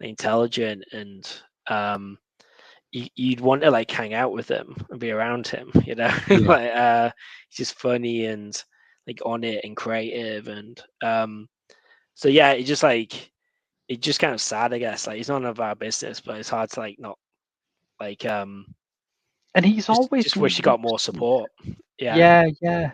Speaker 2: intelligent, and you'd want to like hang out with him and be around him, you know.
Speaker 1: yeah.
Speaker 2: like he's just funny and like on it and creative, and so yeah, it just like it's just kind of sad, I guess. Like it's none of our business, but it's hard to like not like
Speaker 1: And he's always
Speaker 2: just wish he got more
Speaker 1: lucid.
Speaker 2: support. Yeah,
Speaker 1: Yeah, yeah.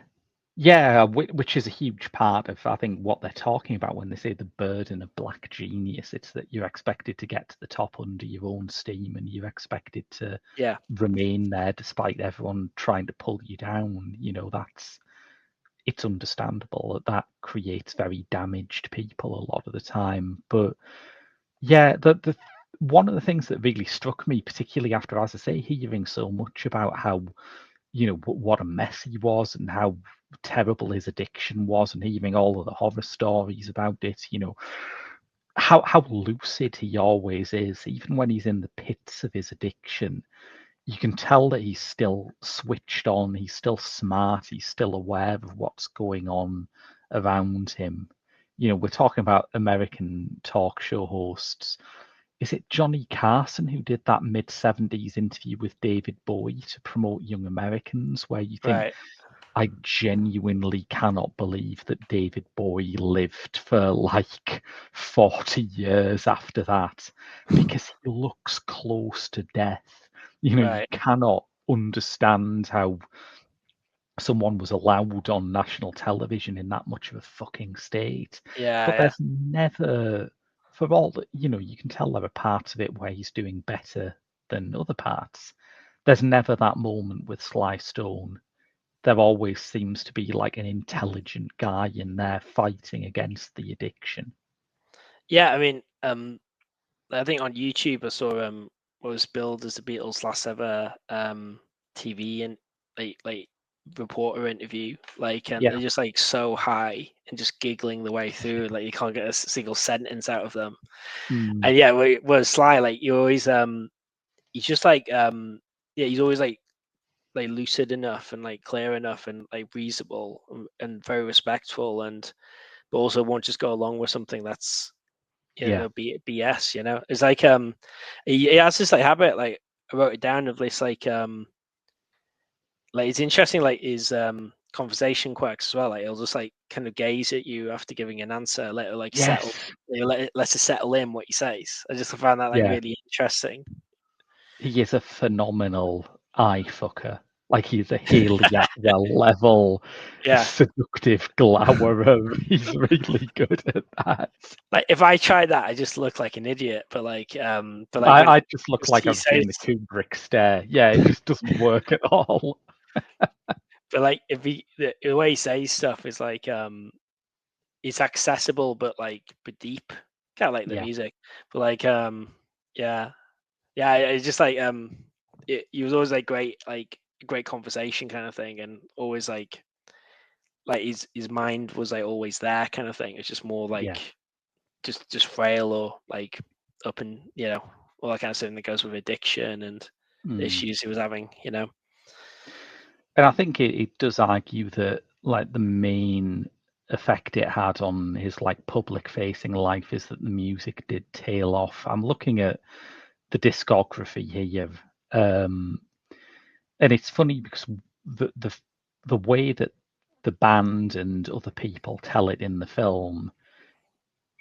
Speaker 1: Yeah, which is a huge part of, I think, what they're talking about when they say the burden of black genius. It's that you're expected to get to the top under your own steam, and you're expected to
Speaker 2: yeah,
Speaker 1: remain there despite everyone trying to pull you down. It's understandable that that creates very damaged people a lot of the time. But yeah, the one of the things that really struck me, particularly after, as I say, hearing so much about how what a mess he was and how terrible his addiction was, and hearing all of the horror stories about it, how lucid he always is, even when he's in the pits of his addiction. You can tell that he's still switched on, he's still smart, he's still aware of what's going on around him. We're talking about American talk show hosts. Is it Johnny Carson who did that mid 70s interview with David Bowie to promote Young Americans, where you think,
Speaker 2: right.
Speaker 1: I genuinely cannot believe that David Bowie lived for like 40 years after that, because he looks close to death. You
Speaker 2: Right.
Speaker 1: cannot understand how someone was allowed on national television in that much of a fucking state.
Speaker 2: Yeah,
Speaker 1: But
Speaker 2: yeah.
Speaker 1: there's never, for all that, you can tell there are parts of it where he's doing better than other parts. There's never that moment with Sly Stone. There always seems to be like an intelligent guy in there fighting against the addiction.
Speaker 2: Yeah, I mean, I think on YouTube I saw what was billed as the Beatles' last ever TV and like reporter interview, like, and
Speaker 1: Yeah.
Speaker 2: they're just like so high and just giggling the way through, like you can't get a single sentence out of them.
Speaker 1: Mm,
Speaker 2: And yeah, was Sly, like you always he's just like yeah, he's always like lucid enough and like clear enough and like reasonable and very respectful, and but also won't just go along with something that's
Speaker 1: yeah.
Speaker 2: BS. It's like he has this like habit. Like I wrote it down of this like it's interesting, like his conversation quirks as well. Like he'll just like kind of gaze at you after giving an answer, let it like settle.
Speaker 1: Yes.
Speaker 2: Let it settle in what he says. I just found that like
Speaker 1: Yeah.
Speaker 2: really interesting.
Speaker 1: He is a phenomenal eye fucker. Like he's a Haley Atwell level
Speaker 2: Yeah.
Speaker 1: seductive glowerer. He's really good at that.
Speaker 2: Like if I tried that, I just look like an idiot. But like when
Speaker 1: I just look like
Speaker 2: he
Speaker 1: I'm
Speaker 2: says,
Speaker 1: doing the Kubrick stare. Yeah, it just doesn't work at all.
Speaker 2: but like if the way he says stuff is like it's accessible but deep, kind of like the
Speaker 1: Yeah,
Speaker 2: music. But like yeah, yeah, it's just like he was always like great conversation kind of thing, and always like his mind was like always there kind of thing. It's just more
Speaker 1: yeah.
Speaker 2: like just frail or like up, and all that kind of stuff that goes with addiction and the
Speaker 1: Mm.
Speaker 2: issues he was having.
Speaker 1: And I think it does argue that like the main effect it had on his like public facing life is that the music did tail off. I'm looking at the discography here, um, and it's funny because the the the way that the band and other people tell it in the film,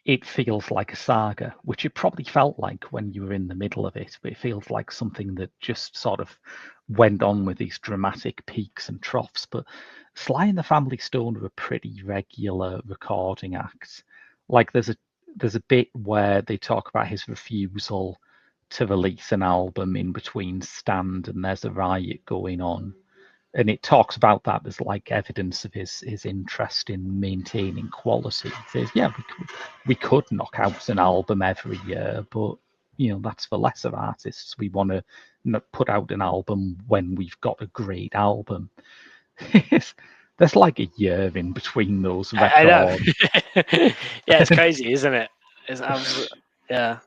Speaker 1: it feels like a saga, which it probably felt like when you were in the middle of it, but it feels like something that just sort of went on with these dramatic peaks and troughs. But Sly and the Family Stone are a pretty regular recording act. Like there's a bit where they talk about his refusal to release an album in between Stand and There's a Riot going on. and it talks about that as like evidence of his interest in maintaining quality. He says, yeah, we could knock out an album every year, but that's for lesser artists. We want to put out an album when we've got a great album. There's like a year in between those records.
Speaker 2: I know. Yeah, it's crazy, isn't it? It's absolutely, yeah.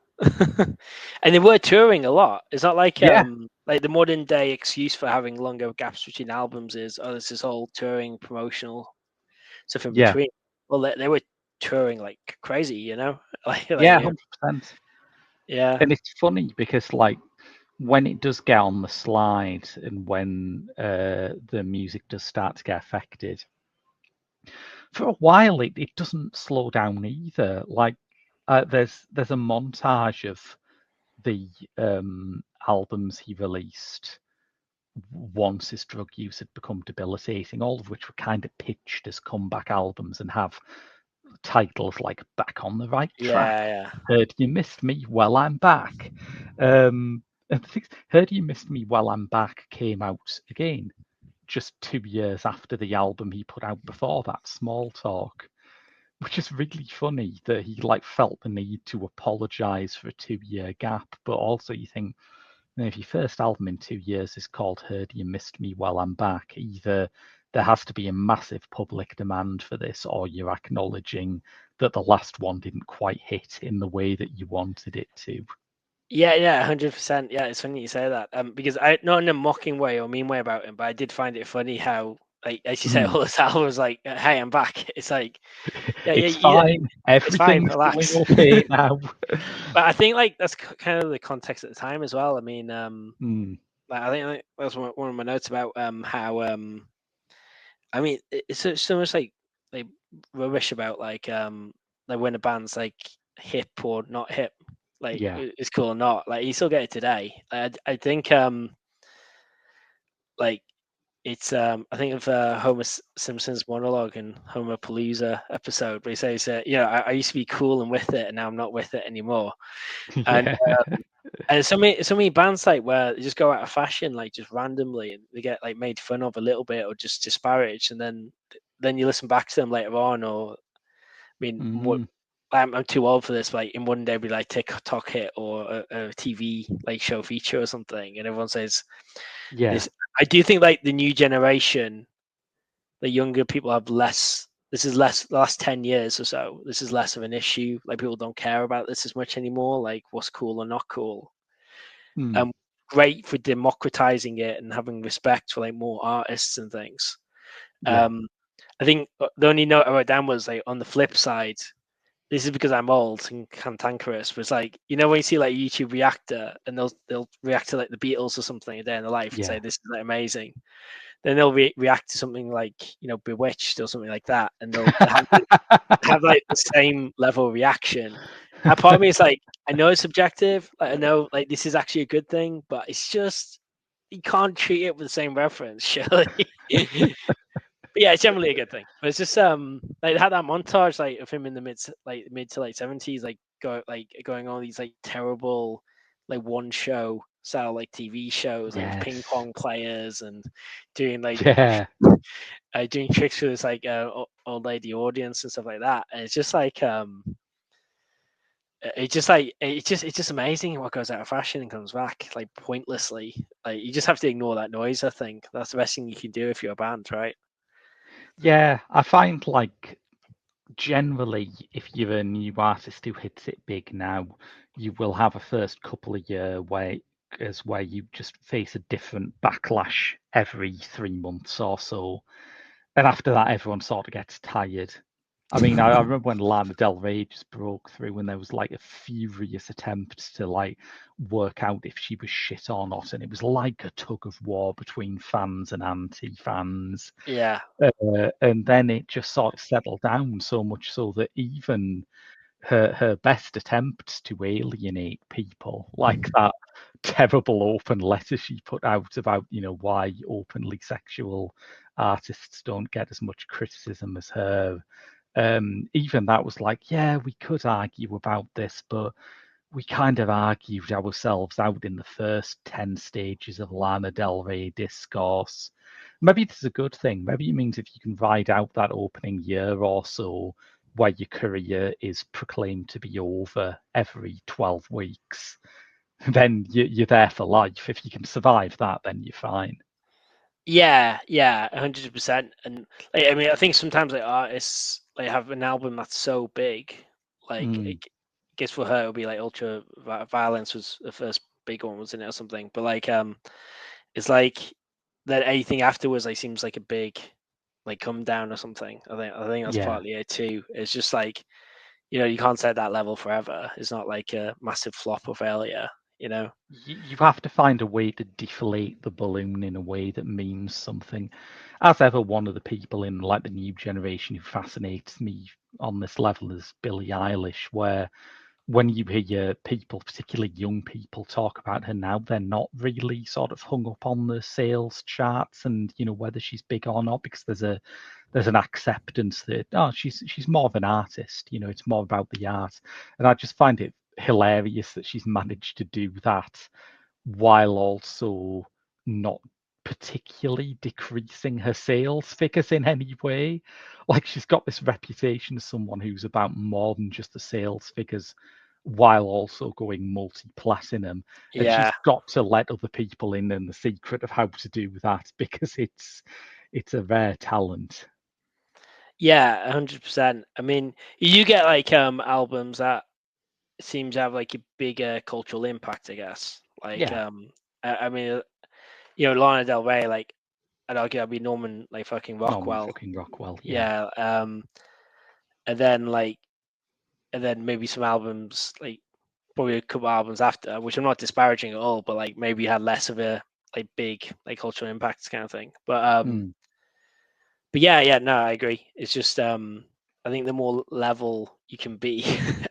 Speaker 2: And they were touring a lot. It's not like like the modern day excuse for having longer gaps between albums is there's this whole touring promotional stuff in between. Well, they were touring like crazy, like
Speaker 1: 100%.
Speaker 2: Yeah.
Speaker 1: And it's funny because like when it does get on the slide and when the music does start to get affected, for a while it doesn't slow down either. Like there's a montage of the albums he released once his drug use had become debilitating, all of which were kind of pitched as comeback albums and have titles like Back on the Right Track, Heard You Missed Me, Well, I'm Back. And Heard You Missed Me, Well, I'm Back came out again just 2 years after the album he put out before that, Small Talk, which is really funny that he like felt the need to apologize for a 2-year gap. But also you think, if your first album in 2 years is called Heard You Missed Me, Well, I'm Back, either there has to be a massive public demand for this, or you're acknowledging that the last one didn't quite hit in the way that you wanted it to.
Speaker 2: Yeah, 100%. Yeah, it's funny you say that. Because I not in a mocking way or mean way about him, but I did find it funny how, like, as you say, all this album was like, "Hey, I'm back." It's like,
Speaker 1: it's fine. Everything's
Speaker 2: relax.
Speaker 1: going okay now.
Speaker 2: But I think like that's kind of the context at the time as well. I mean, like I think that's one of my notes about how I mean it's so much like rubbish about like when a band's like hip or not hip, like it's cool or not. Like you still get it today. I think like it's I think of Homer Simpson's monologue in Homer Palooza episode where he says I used to be cool and with it, and now I'm not with it anymore. And so many bands like where they just go out of fashion, like just randomly, and they get like made fun of a little bit or just disparaged, and then you listen back to them later on, or I mean, what I'm too old for this. But like in one day, be like TikTok hit or a TV like show feature or something, and everyone says, this. I do think like the new generation, the younger people have less. This is less the last 10 years or so. This is less of an issue. Like people don't care about this as much anymore. Like what's cool or not cool. Great for democratizing it and having respect for like more artists and things. I think the only note I wrote down was like on the flip side, this is because I'm old and cantankerous, but it's like, when you see like a YouTube reactor and they'll react to like the Beatles or something a day in their life and say this is like amazing. Then they'll react to something like Bewitched or something like that, and they'll have like the same level of reaction. And part of me is like, I know it's subjective. Like, I know like this is actually a good thing, but it's just you can't treat it with the same reference, surely. But yeah, it's generally a good thing. But it's just like they had that montage like of him in the mid to late 70s, like going on these like terrible like one show style like TV shows, like ping pong players and doing like doing tricks with this like old lady audience and stuff like that. And it's just like it's just amazing what goes out of fashion and comes back like pointlessly. Like you just have to ignore that noise. I think that's the best thing you can do if you're a band, right?
Speaker 1: Yeah, I find like generally if you're a new artist who hits it big now, you will have a first couple of years where you just face a different backlash every 3 months or so. And after that, everyone sort of gets tired. I mean, I remember when Lana Del Rey just broke through and there was like a furious attempt to like work out if she was shit or not. And it was like a tug of war between fans and anti-fans.
Speaker 2: Yeah.
Speaker 1: And then it just sort of settled down so much so that even her best attempts to alienate people, like that terrible open letter she put out about, why openly sexual artists don't get as much criticism as her. Even that was like, yeah, we could argue about this, but we kind of argued ourselves out in the first 10 stages of Lana Del Rey discourse. maybe this is a good thing. Maybe it means if you can ride out that opening year or so where your career is proclaimed to be over every 12 weeks, then you're there for life. If you can survive that, then you're fine.
Speaker 2: Yeah, 100%. And like, I mean, I think sometimes like artists like have an album that's so big, like I guess for her it would be like Ultra Violence was the first big one, wasn't it, or something? But like, it's like that anything afterwards like seems like a big like come down or something. I think that's
Speaker 1: Yeah.
Speaker 2: partly it too. It's just like, you can't set that level forever. It's not like a massive flop or failure.
Speaker 1: You have to find a way to deflate the balloon in a way that means something. As ever, one of the people in like the new generation who fascinates me on this level is Billie Eilish, where when you hear people, particularly young people, talk about her now, they're not really sort of hung up on the sales charts and whether she's big or not, because there's an acceptance that she's more of an artist. It's more about the art, and I just find it hilarious that she's managed to do that while also not particularly decreasing her sales figures in any way. Like she's got this reputation as someone who's about more than just the sales figures while also going multi-platinum. And she's
Speaker 2: Yeah,
Speaker 1: got to let other people in the secret of how to do that because it's a rare talent.
Speaker 2: yeah, 100%. I mean, you get like albums that seems to have like a bigger cultural impact, I guess. Like,
Speaker 1: Yeah.
Speaker 2: I mean, Lana Del Rey, like, I'd argue that'd be Norman, like fucking
Speaker 1: Norman
Speaker 2: Rockwell.
Speaker 1: fucking Rockwell, yeah.
Speaker 2: Yeah. And then like, and then maybe some albums, like probably a couple albums after, which I'm not disparaging at all, but like maybe had less of a like big like cultural impact kind of thing. But yeah, no, I agree. It's just I think the more level you can be,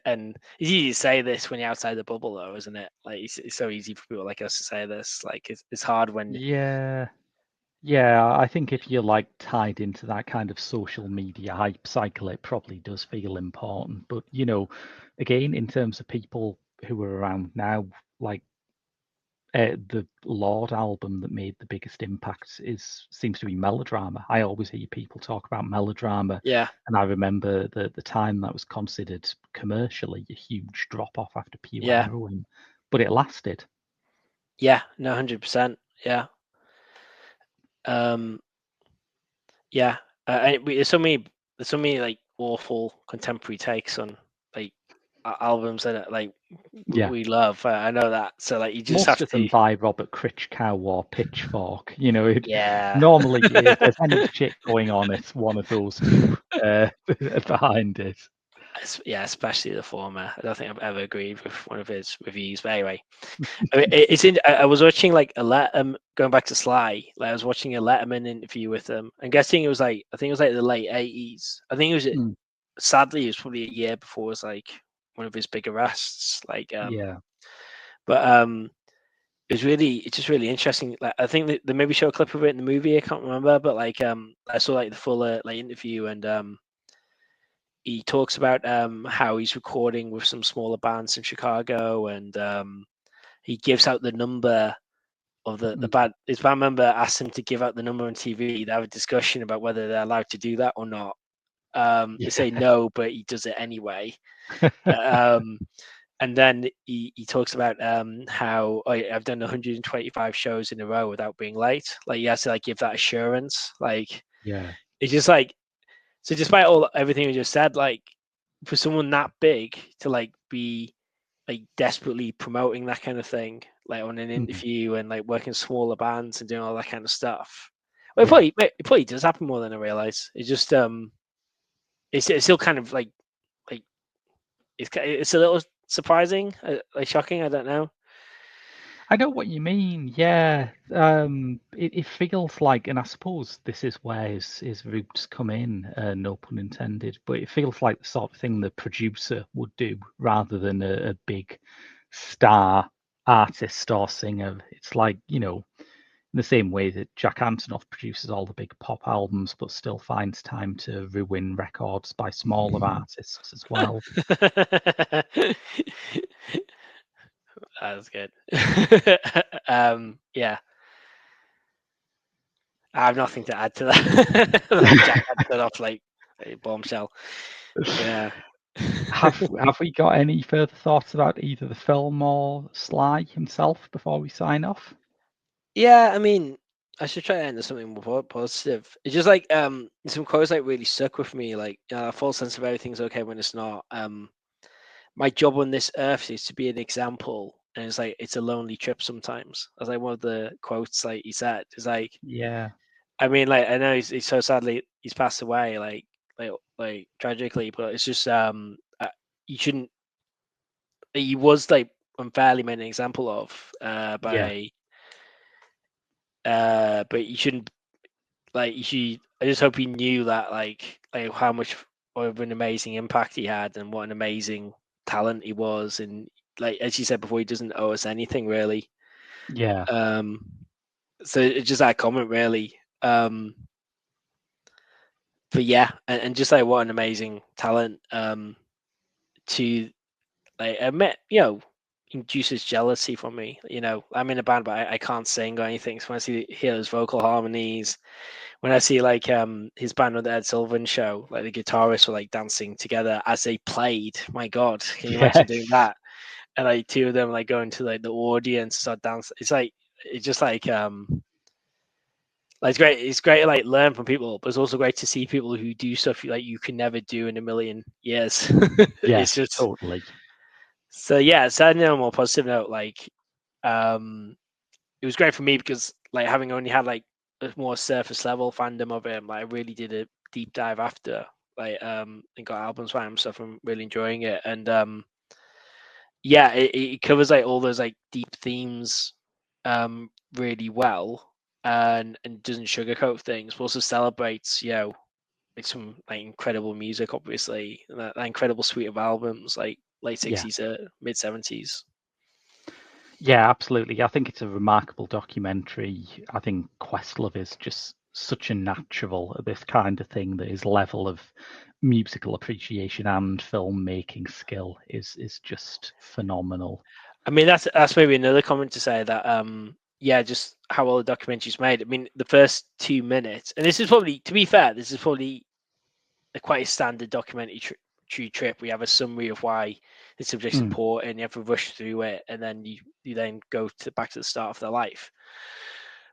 Speaker 2: and it's easy to say this when you're outside the bubble, though, isn't it? Like it's so easy for people like us to say this. Like it's hard when.
Speaker 1: Yeah. Yeah, I think if you're like tied into that kind of social media hype cycle, it probably does feel important. But again, in terms of people who are around now, like the Lord album that made the biggest impact seems to be Melodrama. I always hear people talk about Melodrama,
Speaker 2: Yeah,
Speaker 1: and I remember the time that was considered commercially a huge drop off after Pure
Speaker 2: yeah,
Speaker 1: Heroin, but it lasted.
Speaker 2: yeah, no, 100%. Yeah, um, yeah. There's so many like awful contemporary takes on like albums that like
Speaker 1: Yeah.
Speaker 2: we love. I know that. So like you just
Speaker 1: Most
Speaker 2: have
Speaker 1: of them
Speaker 2: to.
Speaker 1: by Robert Critchcow or Pitchfork.
Speaker 2: Yeah.
Speaker 1: Normally, if there's any shit going on, it's one of those two behind it.
Speaker 2: Yeah, especially the former. I don't think I've ever agreed with one of his reviews. But anyway, I mean, it's in. I was watching like going back to Sly. Like I was watching a Letterman interview with him. I'm guessing it was like I think it was like the late '80s. I think it was.
Speaker 1: Mm,
Speaker 2: Sadly, it was probably a year before it was like one of his big arrests. Like
Speaker 1: yeah.
Speaker 2: but it's just really interesting. Like I think that they maybe show a clip of it in the movie. I can't remember, but like I saw like the full like interview and he talks about how he's recording with some smaller bands in Chicago, and he gives out the number of the
Speaker 1: Mm,
Speaker 2: band. His band member asked him to give out the number on TV. They have a discussion about whether they're allowed to do that or not. They
Speaker 1: yeah.
Speaker 2: say no, but he does it anyway. Um, and then he talks about how I've done 125 shows in a row without being late. Like he has to like give that assurance. Like
Speaker 1: Yeah.
Speaker 2: it's just like so. Despite everything we just said, like for someone that big to like be like desperately promoting that kind of thing, like on an
Speaker 1: Mhm.
Speaker 2: interview and like working smaller bands and doing all that kind of stuff. Well,
Speaker 1: Yeah.
Speaker 2: it probably does happen more than I realize. It's just it's still kind of like it's a little surprising, like shocking. I don't know.
Speaker 1: I know what you mean. Yeah. It feels like, and I suppose this is where his roots come in, no pun intended, but it feels like the sort of thing the producer would do rather than a big star artist or singer. It's like, in the same way that Jack Antonoff produces all the big pop albums, but still finds time to ruin records by smaller artists as well.
Speaker 2: That's good. Yeah. I have nothing to add to that. Like Jack Antonoff, like a bombshell. Yeah.
Speaker 1: Have we got any further thoughts about either the film or Sly himself before we sign off?
Speaker 2: Yeah, I mean, I should try to end with something more positive. It's just like some quotes like really stuck with me, like a false sense of everything's okay when it's not. My job on this earth is to be an example, and it's like it's a lonely trip sometimes. That's like one of the quotes like he said. It's like,
Speaker 1: Yeah,
Speaker 2: I mean, like I know he's so sadly he's passed away, like tragically, but it's just you shouldn't. He was like unfairly made an example of
Speaker 1: yeah,
Speaker 2: but you shouldn't like you should. I just hope he knew that like how much of an amazing impact he had and what an amazing talent he was, and like as you said before, he doesn't owe us anything really.
Speaker 1: yeah,
Speaker 2: Um, so it's just that comment really. But yeah, and just like what an amazing talent to like admit, induces jealousy from me. I'm in a band, but I can't sing or anything. So when I hear those vocal harmonies, when I see like his band on the Ed Sullivan show, like the guitarists were like dancing together as they played. My God, can you imagine doing
Speaker 1: yes,
Speaker 2: that? And like two of them like going to like the audience start dancing. It's just like it's great. It's great to like learn from people, but it's also great to see people who do stuff like you can never do in a million years. It's
Speaker 1: yes,
Speaker 2: just
Speaker 1: totally.
Speaker 2: so yeah. Sad note, more positive note. Like it was great for me because like having only had like a more surface level fandom of him, like I really did a deep dive after and got albums by him, stuff. I'm really enjoying it, and yeah, it covers like all those like deep themes really well, and doesn't sugarcoat things, but also celebrates like some like incredible music, obviously, and that incredible suite of albums, like late
Speaker 1: Yeah.
Speaker 2: '60s, mid '70s.
Speaker 1: Yeah, absolutely. I think it's a remarkable documentary. I think Questlove is just such a natural at this kind of thing that his level of musical appreciation and filmmaking skill is just phenomenal.
Speaker 2: I mean, that's maybe another comment to say that yeah, just how well the documentary's made. I mean, the first 2 minutes, and this is probably, to be fair, this is probably quite a standard documentary trip. We have a summary of why the subject's
Speaker 1: Mm,
Speaker 2: important, you have to rush through it, and then you then go to back to the start of their life.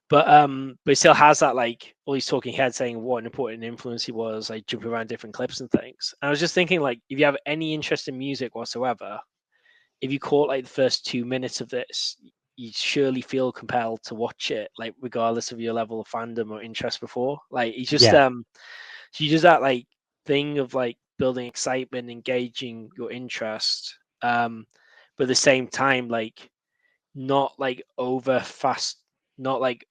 Speaker 2: But it still has that like all these talking heads saying what an important influence he was, like jumping around different clips and things. And I was just thinking, like, if you have any interest in music whatsoever, if you caught like the first 2 minutes of this, you surely feel compelled to watch it, like regardless of your level of fandom or interest before. Like he just
Speaker 1: yeah.
Speaker 2: she does that like thing of like building excitement, engaging your interest, but at the same time, like not like over fast, not like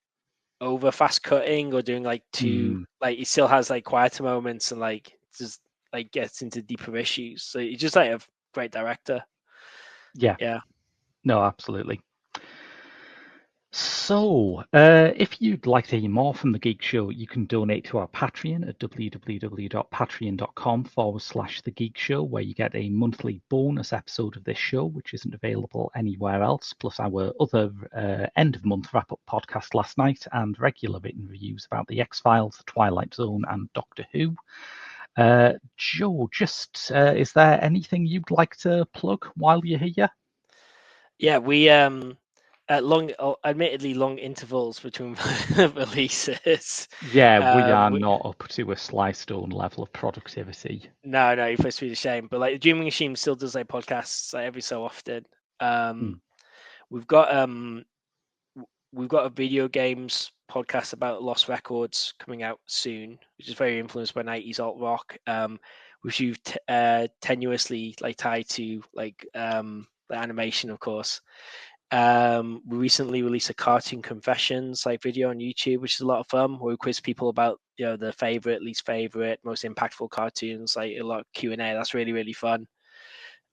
Speaker 2: over fast cutting or doing like too
Speaker 1: Mm,
Speaker 2: like it still has like quieter moments and like just like gets into deeper issues. So he's just like a great director.
Speaker 1: yeah.
Speaker 2: Yeah.
Speaker 1: No, absolutely. So, if you'd like to hear more from the Geek Show, you can donate to our Patreon at www.patreon.com/The Geek Show, where you get a monthly bonus episode of this show, which isn't available anywhere else, plus our other end of month wrap up podcast last night and regular written reviews about The X Files, The Twilight Zone, and Doctor Who. Joe, just is there anything you'd like to plug while you're here?
Speaker 2: Yeah, we at admittedly long intervals between releases.
Speaker 1: Yeah, we are
Speaker 2: We,
Speaker 1: not up to a Sly Stone level of productivity.
Speaker 2: no, you're supposed to be ashamed. But like the Dreaming Machine still does like podcasts like every so often.
Speaker 1: Mm.
Speaker 2: We've got we've got a video games podcast about lost records coming out soon, which is very influenced by 90s alt rock, which you've tenuously like tied to like the animation, of course. We recently released a cartoon confessions like video on YouTube, which is a lot of fun, where we quiz people about their favorite, least favorite, most impactful cartoons, like a lot of Q&A. That's really, really fun.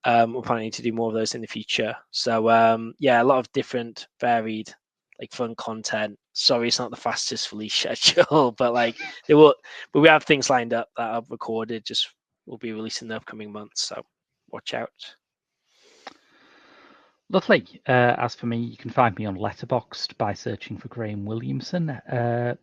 Speaker 2: We're planning to do more of those in the future. So yeah, a lot of different varied like fun content. Sorry, it's not the fastest release schedule, but like but we have things lined up that I've recorded. Just we'll be releasing in the upcoming months. So watch out.
Speaker 1: Lovely. As for me, you can find me on Letterboxd by searching for Graham Williamson.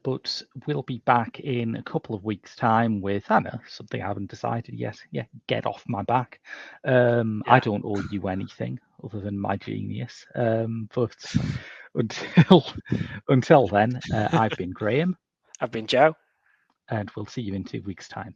Speaker 1: But we'll be back in a couple of weeks' time with, I don't know, something I haven't decided yet. Yeah, get off my back. I don't owe you anything other than my genius. But until then, I've been Graham.
Speaker 2: I've been Joe.
Speaker 1: And we'll see you in 2 weeks' time.